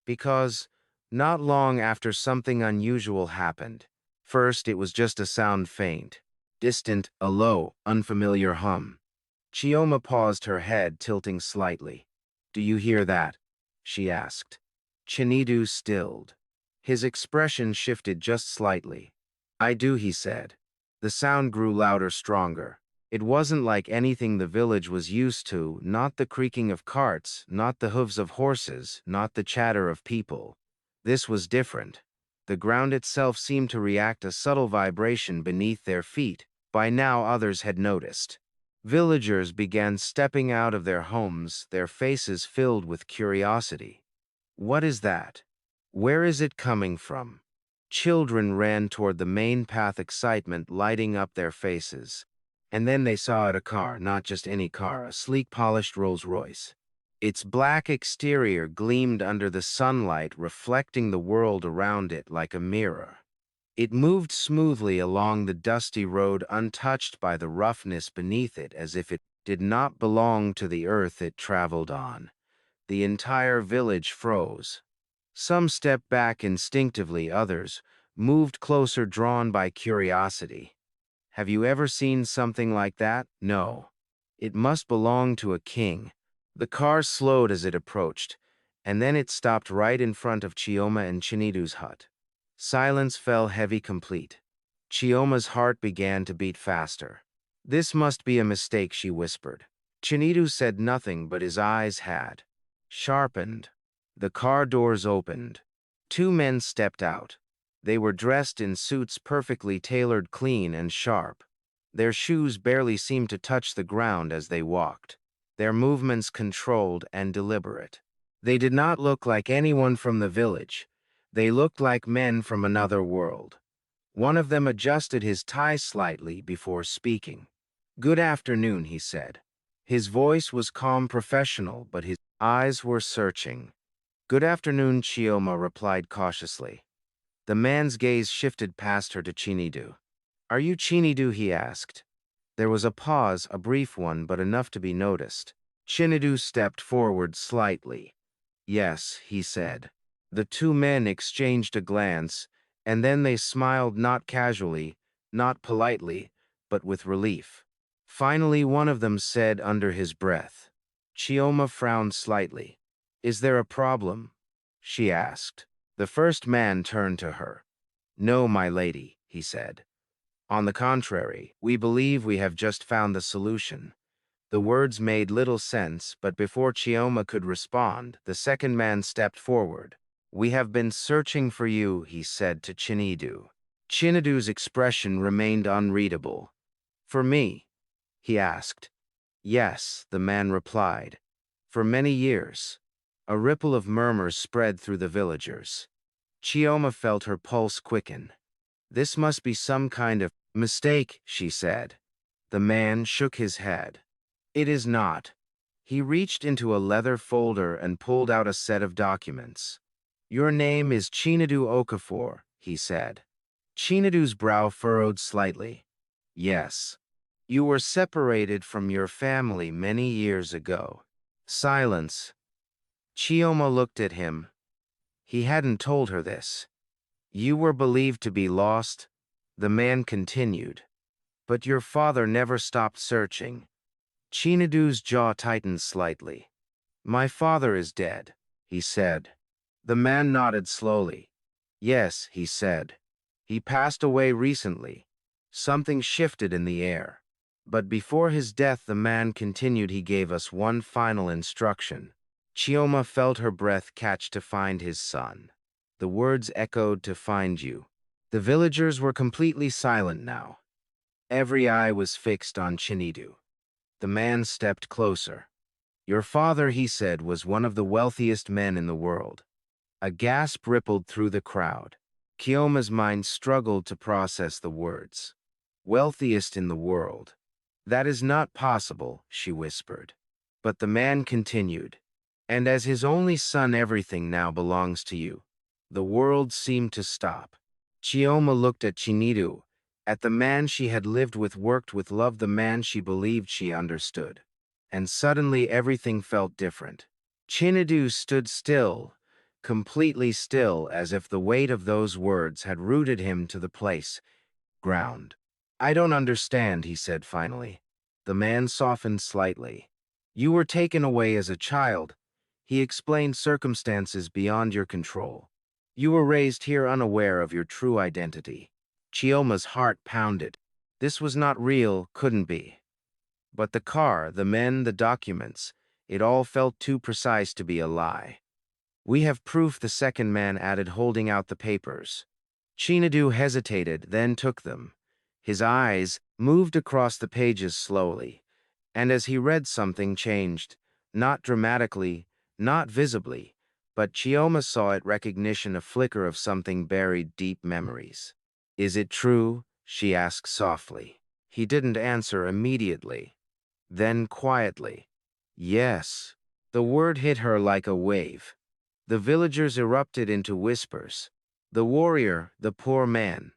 Speaker 1: Because, not long after, something unusual happened. First, it was just a sound, faint, distant, a low, unfamiliar hum. Chioma paused, her head tilting slightly. "Do you hear that?" she asked. Chinidu stilled. His expression shifted just slightly. "I do," he said. The sound grew louder, stronger. It wasn't like anything the village was used to, not the creaking of carts, not the hooves of horses, not the chatter of people. This was different. The ground itself seemed to react, a subtle vibration beneath their feet. By now others had noticed. Villagers began stepping out of their homes, their faces filled with curiosity. "What is that? Where is it coming from?" Children ran toward the main path, excitement lighting up their faces. And then they saw it, a car, not just any car, a sleek, polished Rolls-Royce. Its black exterior gleamed under the sunlight, reflecting the world around it like a mirror. It moved smoothly along the dusty road, untouched by the roughness beneath it, as if it did not belong to the earth it traveled on. The entire village froze. Some stepped back instinctively, others moved closer, drawn by curiosity. "Have you ever seen something like that?" "No." "It must belong to a king." The car slowed as it approached, and then it stopped right in front of Chioma and Chinidu's hut. Silence fell heavy, complete. Chioma's heart began to beat faster. "This must be a mistake," she whispered. Chinidu said nothing, but his eyes had sharpened. The car doors opened. Two men stepped out. They were dressed in suits, perfectly tailored, clean and sharp. Their shoes barely seemed to touch the ground as they walked, their movements controlled and deliberate. They did not look like anyone from the village. They looked like men from another world. One of them adjusted his tie slightly before speaking. "Good afternoon," he said. His voice was calm, professional, but his eyes were searching. "Good afternoon," Chioma replied cautiously. The man's gaze shifted past her to Chinidu. "Are you Chinidu?" he asked. There was a pause, a brief one, but enough to be noticed. Chinidu stepped forward slightly. "Yes," he said. The two men exchanged a glance, and then they smiled, not casually, not politely, but with relief. Finally, one of them said under his breath. Chioma frowned slightly. "Is there a problem?" she asked. The first man turned to her. "No, my lady," he said. "On the contrary, we believe we have just found the solution." The words made little sense, but before Chioma could respond, the second man stepped forward. "We have been searching for you," he said to Chinidu. Chinidu's expression remained unreadable. "For me?" he asked. Yes, the man replied. For many years. A ripple of murmurs spread through the villagers. Chioma felt her pulse quicken. This must be some kind of mistake, she said. The man shook his head. It is not. He reached into a leather folder and pulled out a set of documents. Your name is Chinadu Okafor, he said. Chinadu's brow furrowed slightly. Yes. You were separated from your family many years ago. Silence. Chioma looked at him. He hadn't told her this. You were believed to be lost, the man continued. But your father never stopped searching. Chinadu's jaw tightened slightly. My father is dead, he said. The man nodded slowly. Yes, he said. He passed away recently. Something shifted in the air. But before his death, the man continued. He gave us one final instruction. Chioma felt her breath catch. To find his son. The words echoed, to find you. The villagers were completely silent now. Every eye was fixed on Chinidu. The man stepped closer. Your father, he said, was one of the wealthiest men in the world. A gasp rippled through the crowd. Chioma's mind struggled to process the words. Wealthiest in the world. That is not possible, she whispered. But the man continued. And as his only son, everything now belongs to you. The world seemed to stop. Chioma looked at Chinidu, at the man she had lived with, worked with, loved, the man she believed she understood. And suddenly everything felt different. Chinidu stood still, completely still, as if the weight of those words had rooted him to the place, ground. I don't understand, he said finally. The man softened slightly. You were taken away as a child. He explained, circumstances beyond your control. You were raised here unaware of your true identity. Chioma's heart pounded. This was not real, couldn't be. But the car, the men, the documents, it all felt too precise to be a lie. We have proof, the second man added, holding out the papers. Chinadu hesitated, then took them. His eyes moved across the pages slowly, and as he read, something changed, not dramatically, not visibly, but Chioma saw it, recognition, a flicker of something buried, deep memories. Is it true? She asked softly. He didn't answer immediately. Then quietly, yes. The word hit her like a wave. The villagers erupted into whispers. The warrior, the poor man,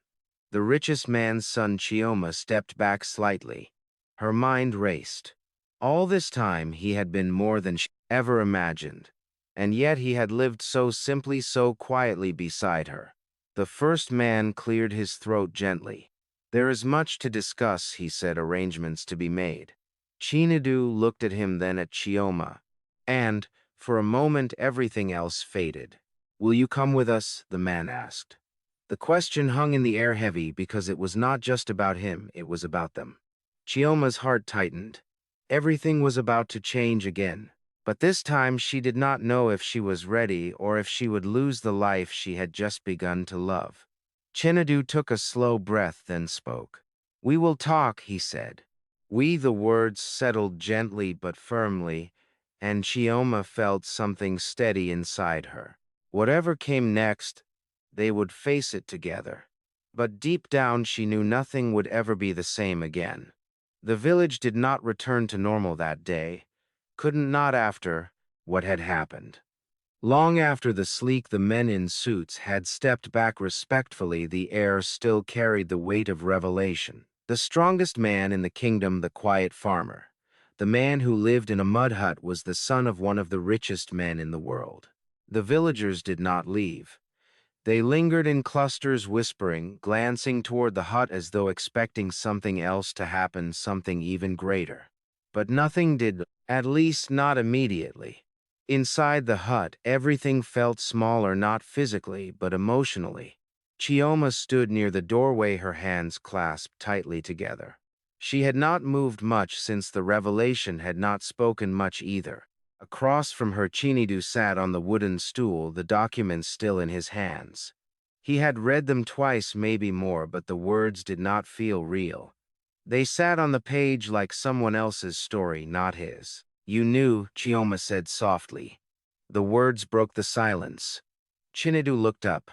Speaker 1: the richest man's son. Chioma stepped back slightly. Her mind raced. All this time he had been more than she ever imagined, and yet he had lived so simply, so quietly beside her. The first man cleared his throat gently. There is much to discuss, he said, arrangements to be made. Chinadu looked at him, then at Chioma, and, for a moment, everything else faded. Will you come with us? The man asked. The question hung in the air, heavy, because it was not just about him, it was about them. Chioma's heart tightened. Everything was about to change again. But this time she did not know if she was ready or if she would lose the life she had just begun to love. Chinadu took a slow breath, then spoke. We will talk, he said. We, the words settled gently but firmly, and Chioma felt something steady inside her. Whatever came next, they would face it together. But deep down she knew nothing would ever be the same again. The village did not return to normal that day. Couldn't, not after what had happened. Long after the men in suits had stepped back respectfully, the air still carried the weight of revelation. The strongest man in the kingdom, the quiet farmer, the man who lived in a mud hut, was the son of one of the richest men in the world. The villagers did not leave. They lingered in clusters, whispering, glancing toward the hut as though expecting something else to happen, something even greater. But nothing did, at least not immediately. Inside the hut, everything felt smaller, not physically, but emotionally. Chioma stood near the doorway, her hands clasped tightly together. She had not moved much since the revelation, had not spoken much either. Across from her, Chinidu sat on the wooden stool, the documents still in his hands. He had read them twice, maybe more, but the words did not feel real. They sat on the page like someone else's story, not his. You knew, Chioma said softly. The words broke the silence. Chinedu looked up.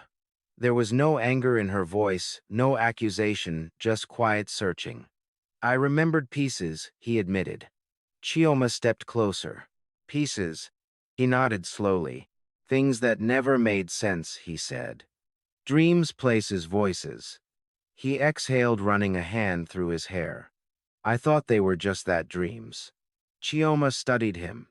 Speaker 1: There was no anger in her voice, no accusation, just quiet searching. I remembered pieces, he admitted. Chioma stepped closer. Pieces. He nodded slowly. Things that never made sense, he said. Dreams, places, voices. He exhaled, running a hand through his hair. I thought they were just that, dreams. Chioma studied him.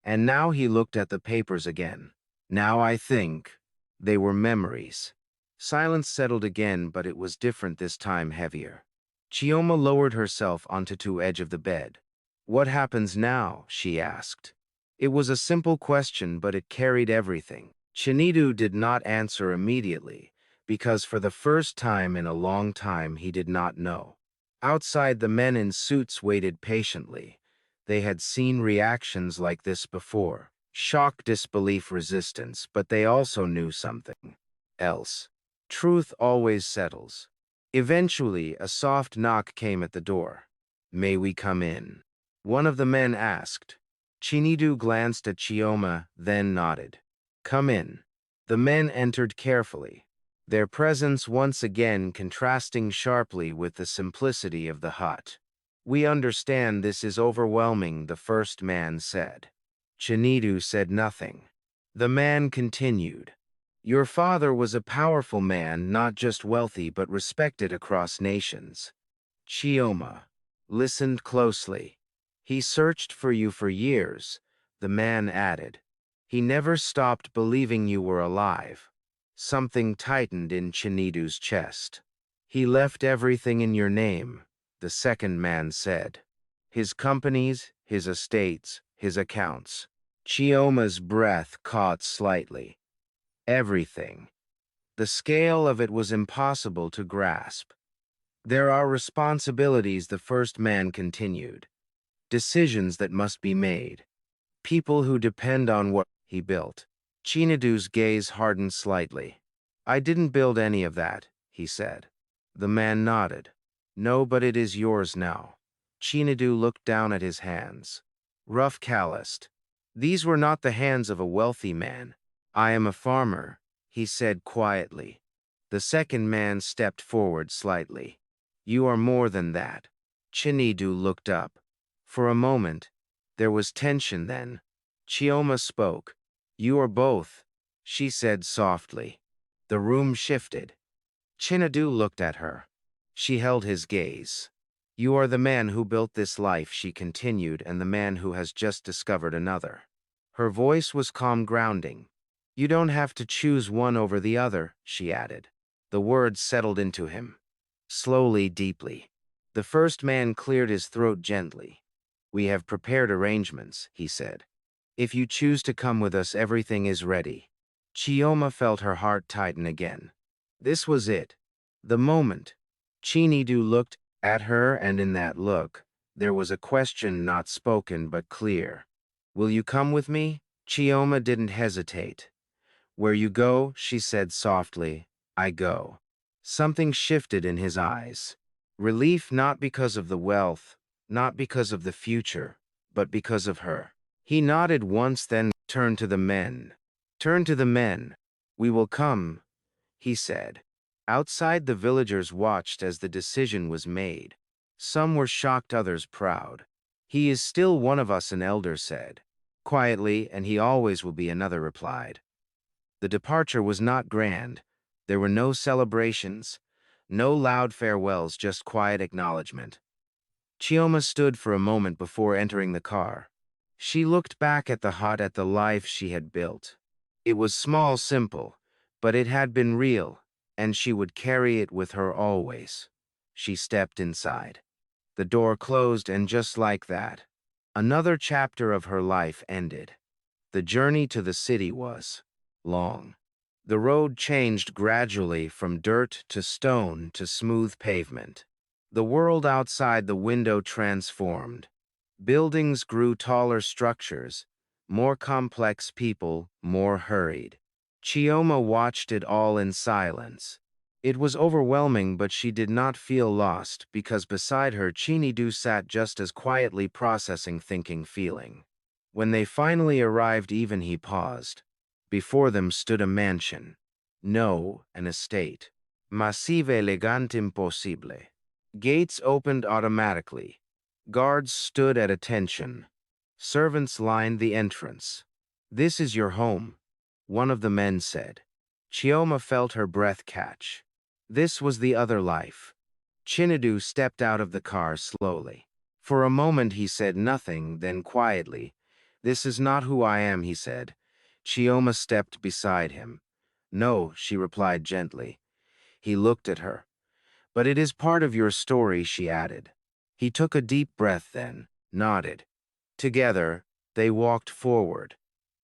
Speaker 1: And now he looked at the papers again. Now I think they were memories. Silence settled again, but it was different this time, heavier. Chioma lowered herself onto the edge of the bed. What happens now? She asked. It was a simple question, but it carried everything. Chinedu did not answer immediately, because for the first time in a long time he did not know. Outside, the men in suits waited patiently. They had seen reactions like this before. Shock, disbelief, resistance, but they also knew something else. Truth always settles. Eventually, a soft knock came at the door. May we come in? One of the men asked. Chinedu glanced at Chioma, then nodded. Come in. The men entered carefully, their presence once again contrasting sharply with the simplicity of the hut. We understand this is overwhelming, the first man said. Chinedu said nothing. The man continued. Your father was a powerful man, not just wealthy but respected across nations. Chioma listened closely. He searched for you for years, the man added. He never stopped believing you were alive. Something tightened in Chinedu's chest. He left everything in your name, the second man said. His companies, his estates, his accounts. Chioma's breath caught slightly. Everything. The scale of it was impossible to grasp. There are responsibilities, the first man continued. Decisions that must be made. People who depend on what he built. Chinedu's gaze hardened slightly. I didn't build any of that, he said. The man nodded. No, but it is yours now. Chinedu looked down at his hands. Rough, calloused. These were not the hands of a wealthy man. I am a farmer, he said quietly. The second man stepped forward slightly. You are more than that. Chinedu looked up. For a moment, there was tension then. Chioma spoke. You are both, she said softly. The room shifted. Chinedu looked at her. She held his gaze. You are the man who built this life, she continued, and the man who has just discovered another. Her voice was calm, grounding. You don't have to choose one over the other, she added. The words settled into him. Slowly, deeply. The first man cleared his throat gently. We have prepared arrangements, he said. If you choose to come with us, everything is ready. Chioma felt her heart tighten again. This was it. The moment. Chinedu looked at her, and in that look, there was a question not spoken but clear. Will you come with me? Chioma didn't hesitate. Where you go, she said softly, I go. Something shifted in his eyes. Relief, not because of the wealth, not because of the future, but because of her. He nodded once, then turned to the men. Turn to the men. We will come, he said. Outside, the villagers watched as the decision was made. Some were shocked, others proud. He is still one of us, an elder said. Quietly, and he always will be, another replied. The departure was not grand. There were no celebrations, no loud farewells, just quiet acknowledgement. Chioma stood for a moment before entering the car. She looked back at the hut, at the life she had built. It was small, simple, but it had been real, and she would carry it with her always. She stepped inside. The door closed, and just like that, another chapter of her life ended. The journey to the city was long. The road changed gradually from dirt to stone to smooth pavement. The world outside the window transformed. Buildings grew taller, structures, more complex, people more hurried. Chioma watched it all in silence. It was overwhelming, but she did not feel lost, because beside her Chinidu sat just as quietly processing thinking feeling. When they finally arrived even he paused. Before them stood a mansion. No, an estate. Massive elegante impossible. Gates opened automatically. Guards stood at attention. Servants lined the entrance. "This is your home," one of the men said. Chioma felt her breath catch. This was the other life. Chinidu stepped out of the car slowly. For a moment he said nothing, then quietly, "This is not who I am," he said. Chioma stepped beside him. "No," she replied gently. He looked at her. "But it is part of your story," she added. He took a deep breath then, nodded. Together, they walked forward,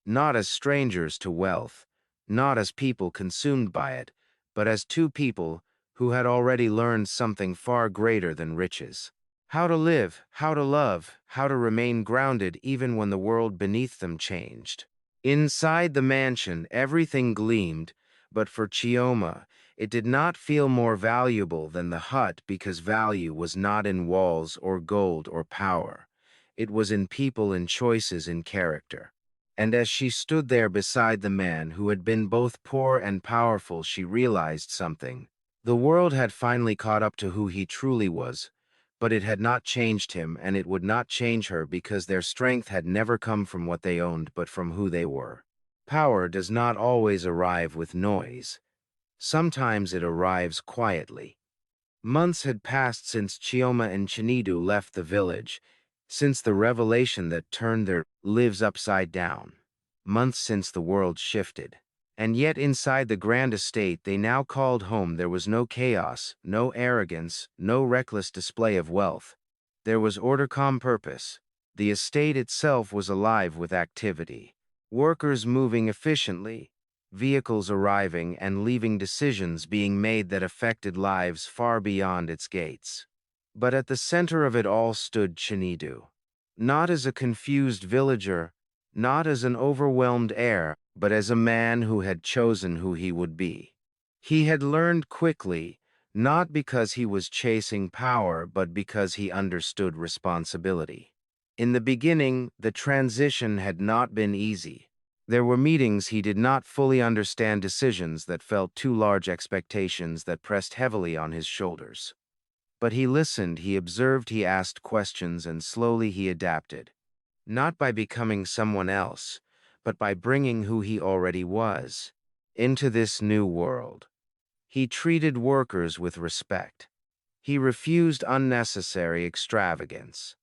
Speaker 1: not as strangers to wealth, not as people consumed by it, but as two people who had already learned something far greater than riches. How to live, how to love, how to remain grounded even when the world beneath them changed. Inside the mansion, everything gleamed, but for Chioma, it did not feel more valuable than the hut because value was not in walls or gold or power. It was in people and choices in character. And as she stood there beside the man who had been both poor and powerful, she realized something. The world had finally caught up to who he truly was, but it had not changed him, and it would not change her because their strength had never come from what they owned but from who they were. Power does not always arrive with noise. Sometimes it arrives quietly. Months had passed since Chioma and Chinidu left the village, since the revelation that turned their lives upside down. Months since the world shifted. And yet inside the grand estate they now called home there was no chaos, no arrogance, no reckless display of wealth. There was order, calm purpose. The estate itself was alive with activity. Workers moving efficiently, vehicles arriving and leaving, decisions being made that affected lives far beyond its gates. But at the center of it all stood Chinidu. Not as a confused villager, not as an overwhelmed heir, but as a man who had chosen who he would be. He had learned quickly, not because he was chasing power, but because he understood responsibility. In the beginning, the transition had not been easy. There were meetings he did not fully understand, decisions that felt too large, expectations that pressed heavily on his shoulders. But he listened, he observed, he asked questions, and slowly he adapted. Not by becoming someone else, but by bringing who he already was into this new world. He treated workers with respect. He refused unnecessary extravagance.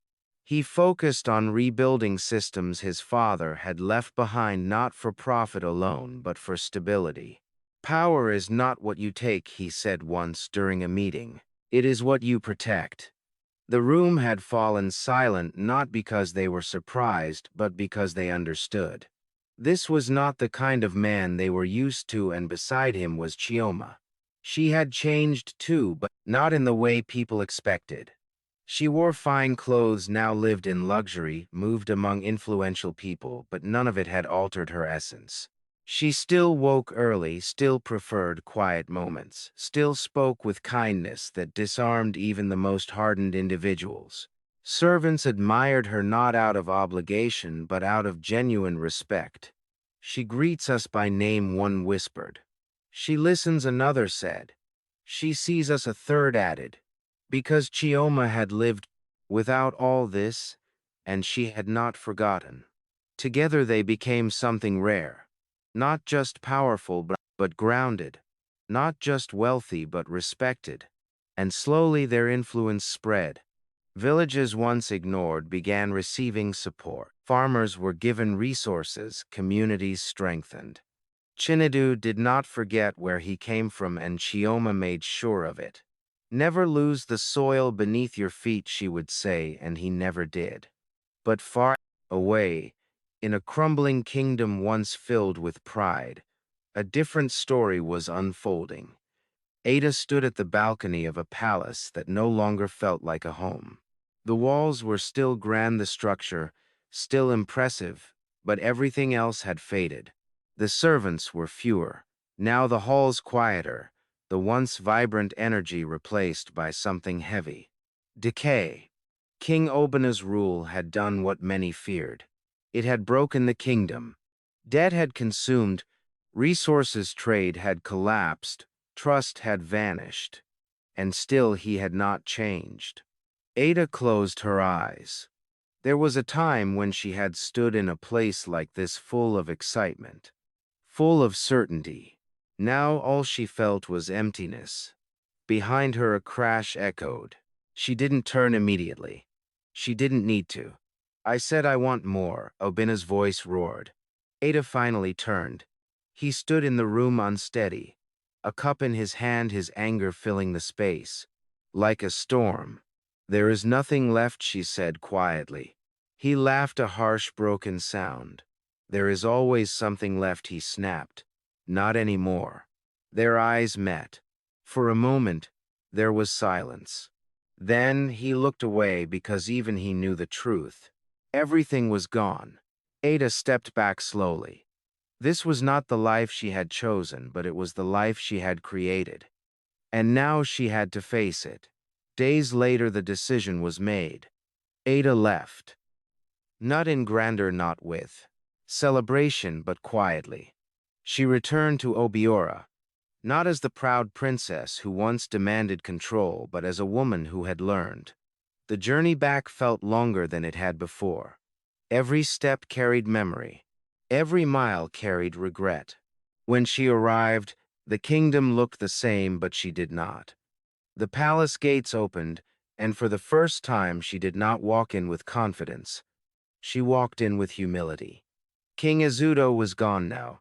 Speaker 1: He focused on rebuilding systems his father had left behind, not for profit alone, but for stability. "Power is not what you take," he said once during a meeting. "It is what you protect." The room had fallen silent, not because they were surprised, but because they understood. This was not the kind of man they were used to, and beside him was Chioma. She had changed too, but not in the way people expected. She wore fine clothes, now lived in luxury, moved among influential people, but none of it had altered her essence. She still woke early, still preferred quiet moments, still spoke with kindness that disarmed even the most hardened individuals. Servants admired her not out of obligation, but out of genuine respect. "She greets us by name," one whispered. "She listens," another said. "She sees us," a third added. Because Chioma had lived without all this, and she had not forgotten. Together they became something rare. Not just powerful, but grounded. Not just wealthy, but respected. And slowly their influence spread. Villages once ignored began receiving support. Farmers were given resources, communities strengthened. Chinidu did not forget where he came from, and Chioma made sure of it. "Never lose the soil beneath your feet," she would say, and he never did. But far away, in a crumbling kingdom once filled with pride, a different story was unfolding. Ada stood at the balcony of a palace that no longer felt like a home. The walls were still grand, the structure still impressive, but everything else had faded. The servants were fewer. Now the halls quieter. the once vibrant energy replaced by something heavy. Decay. King Obina's rule had done what many feared. It had broken the kingdom. Debt had consumed, resources trade had collapsed, trust had vanished, and still he had not changed. Ada closed her eyes. There was a time when she had stood in a place like this full of excitement, full of certainty. Now all she felt was emptiness. Behind her a crash echoed. She didn't turn immediately. She didn't need to. I said I want more, Obina's voice roared. Ada finally turned. He stood in the room unsteady, a cup in his hand, his anger filling the space. Like a storm. There is nothing left, she said quietly. He laughed, a harsh, broken sound. There is always something left, he snapped. Not anymore. Their eyes met. For a moment, there was silence. Then he looked away because even he knew the truth. Everything was gone. Ada stepped back slowly. This was not the life she had chosen, but it was the life she had created. And now she had to face it. Days later the decision was made. Ada left. Not in grandeur, not with celebration, but quietly. She returned to Obiora, not as the proud princess who once demanded control, but as a woman who had learned. The journey back felt longer than it had before. Every step carried memory. Every mile carried regret. When she arrived, the kingdom looked the same, but she did not. The palace gates opened, and for the first time she did not walk in with confidence. She walked in with humility. King Izuto was gone now.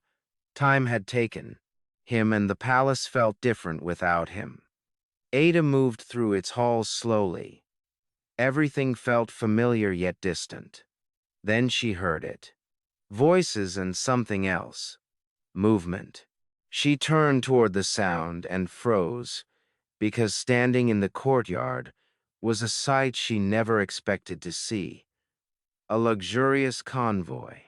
Speaker 1: Time had taken him, and the palace felt different without him. Ada moved through its halls slowly. Everything felt familiar yet distant. Then she heard it. Voices and something else. Movement. She turned toward the sound and froze, because standing in the courtyard was a sight she never expected to see. A luxurious convoy.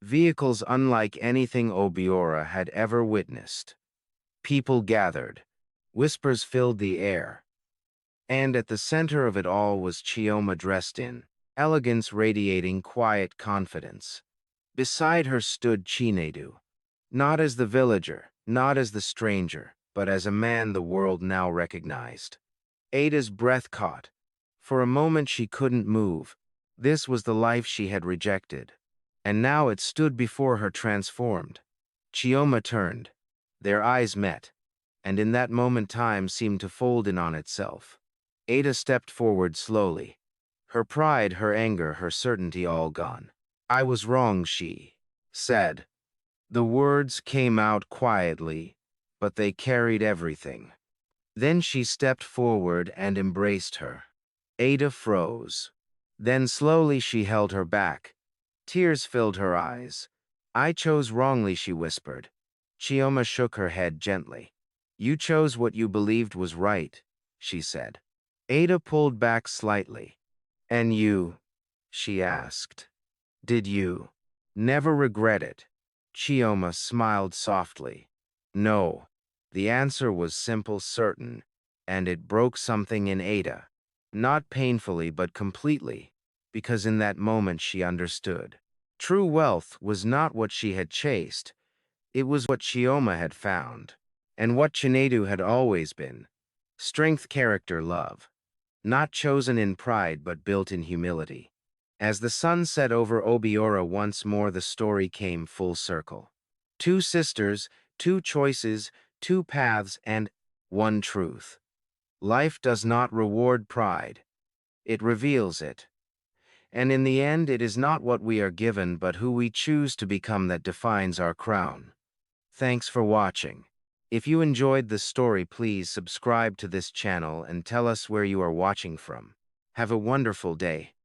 Speaker 1: Vehicles unlike anything Obiora had ever witnessed. People gathered. Whispers filled the air. And at the center of it all was Chioma, dressed in elegance, radiating quiet confidence. Beside her stood Chinedu, not as the villager, not as the stranger, but as a man the world now recognized. Ada's breath caught. For a moment she couldn't move. This was the life she had rejected. And now it stood before her, transformed. Chioma turned. Their eyes met, and in that moment time seemed to fold in on itself. Ada stepped forward slowly. Her pride, her anger, her certainty all gone. I was wrong, she said. The words came out quietly, but they carried everything. Then she stepped forward and embraced her. Ada froze. Then slowly she held her back. Tears filled her eyes. I chose wrongly, she whispered. Chioma shook her head gently. You chose what you believed was right, she said. Ada pulled back slightly. And you, she asked, did you never regret it? Chioma smiled softly. No. The answer was simple, certain, and it broke something in Ada. Not painfully, but completely, because in that moment she understood. True wealth was not what she had chased. It was what Chioma had found, and what Chinedu had always been. Strength, character, love. Not chosen in pride, but built in humility. As the sun set over Obiora once more, the story came full circle. Two sisters, two choices, two paths, and one truth. Life does not reward pride. It reveals it. And in the end, it is not what we are given, but who we choose to become that defines our crown. Thanks for watching. If you enjoyed the story, please subscribe to this channel and tell us where you are watching from. Have a wonderful day.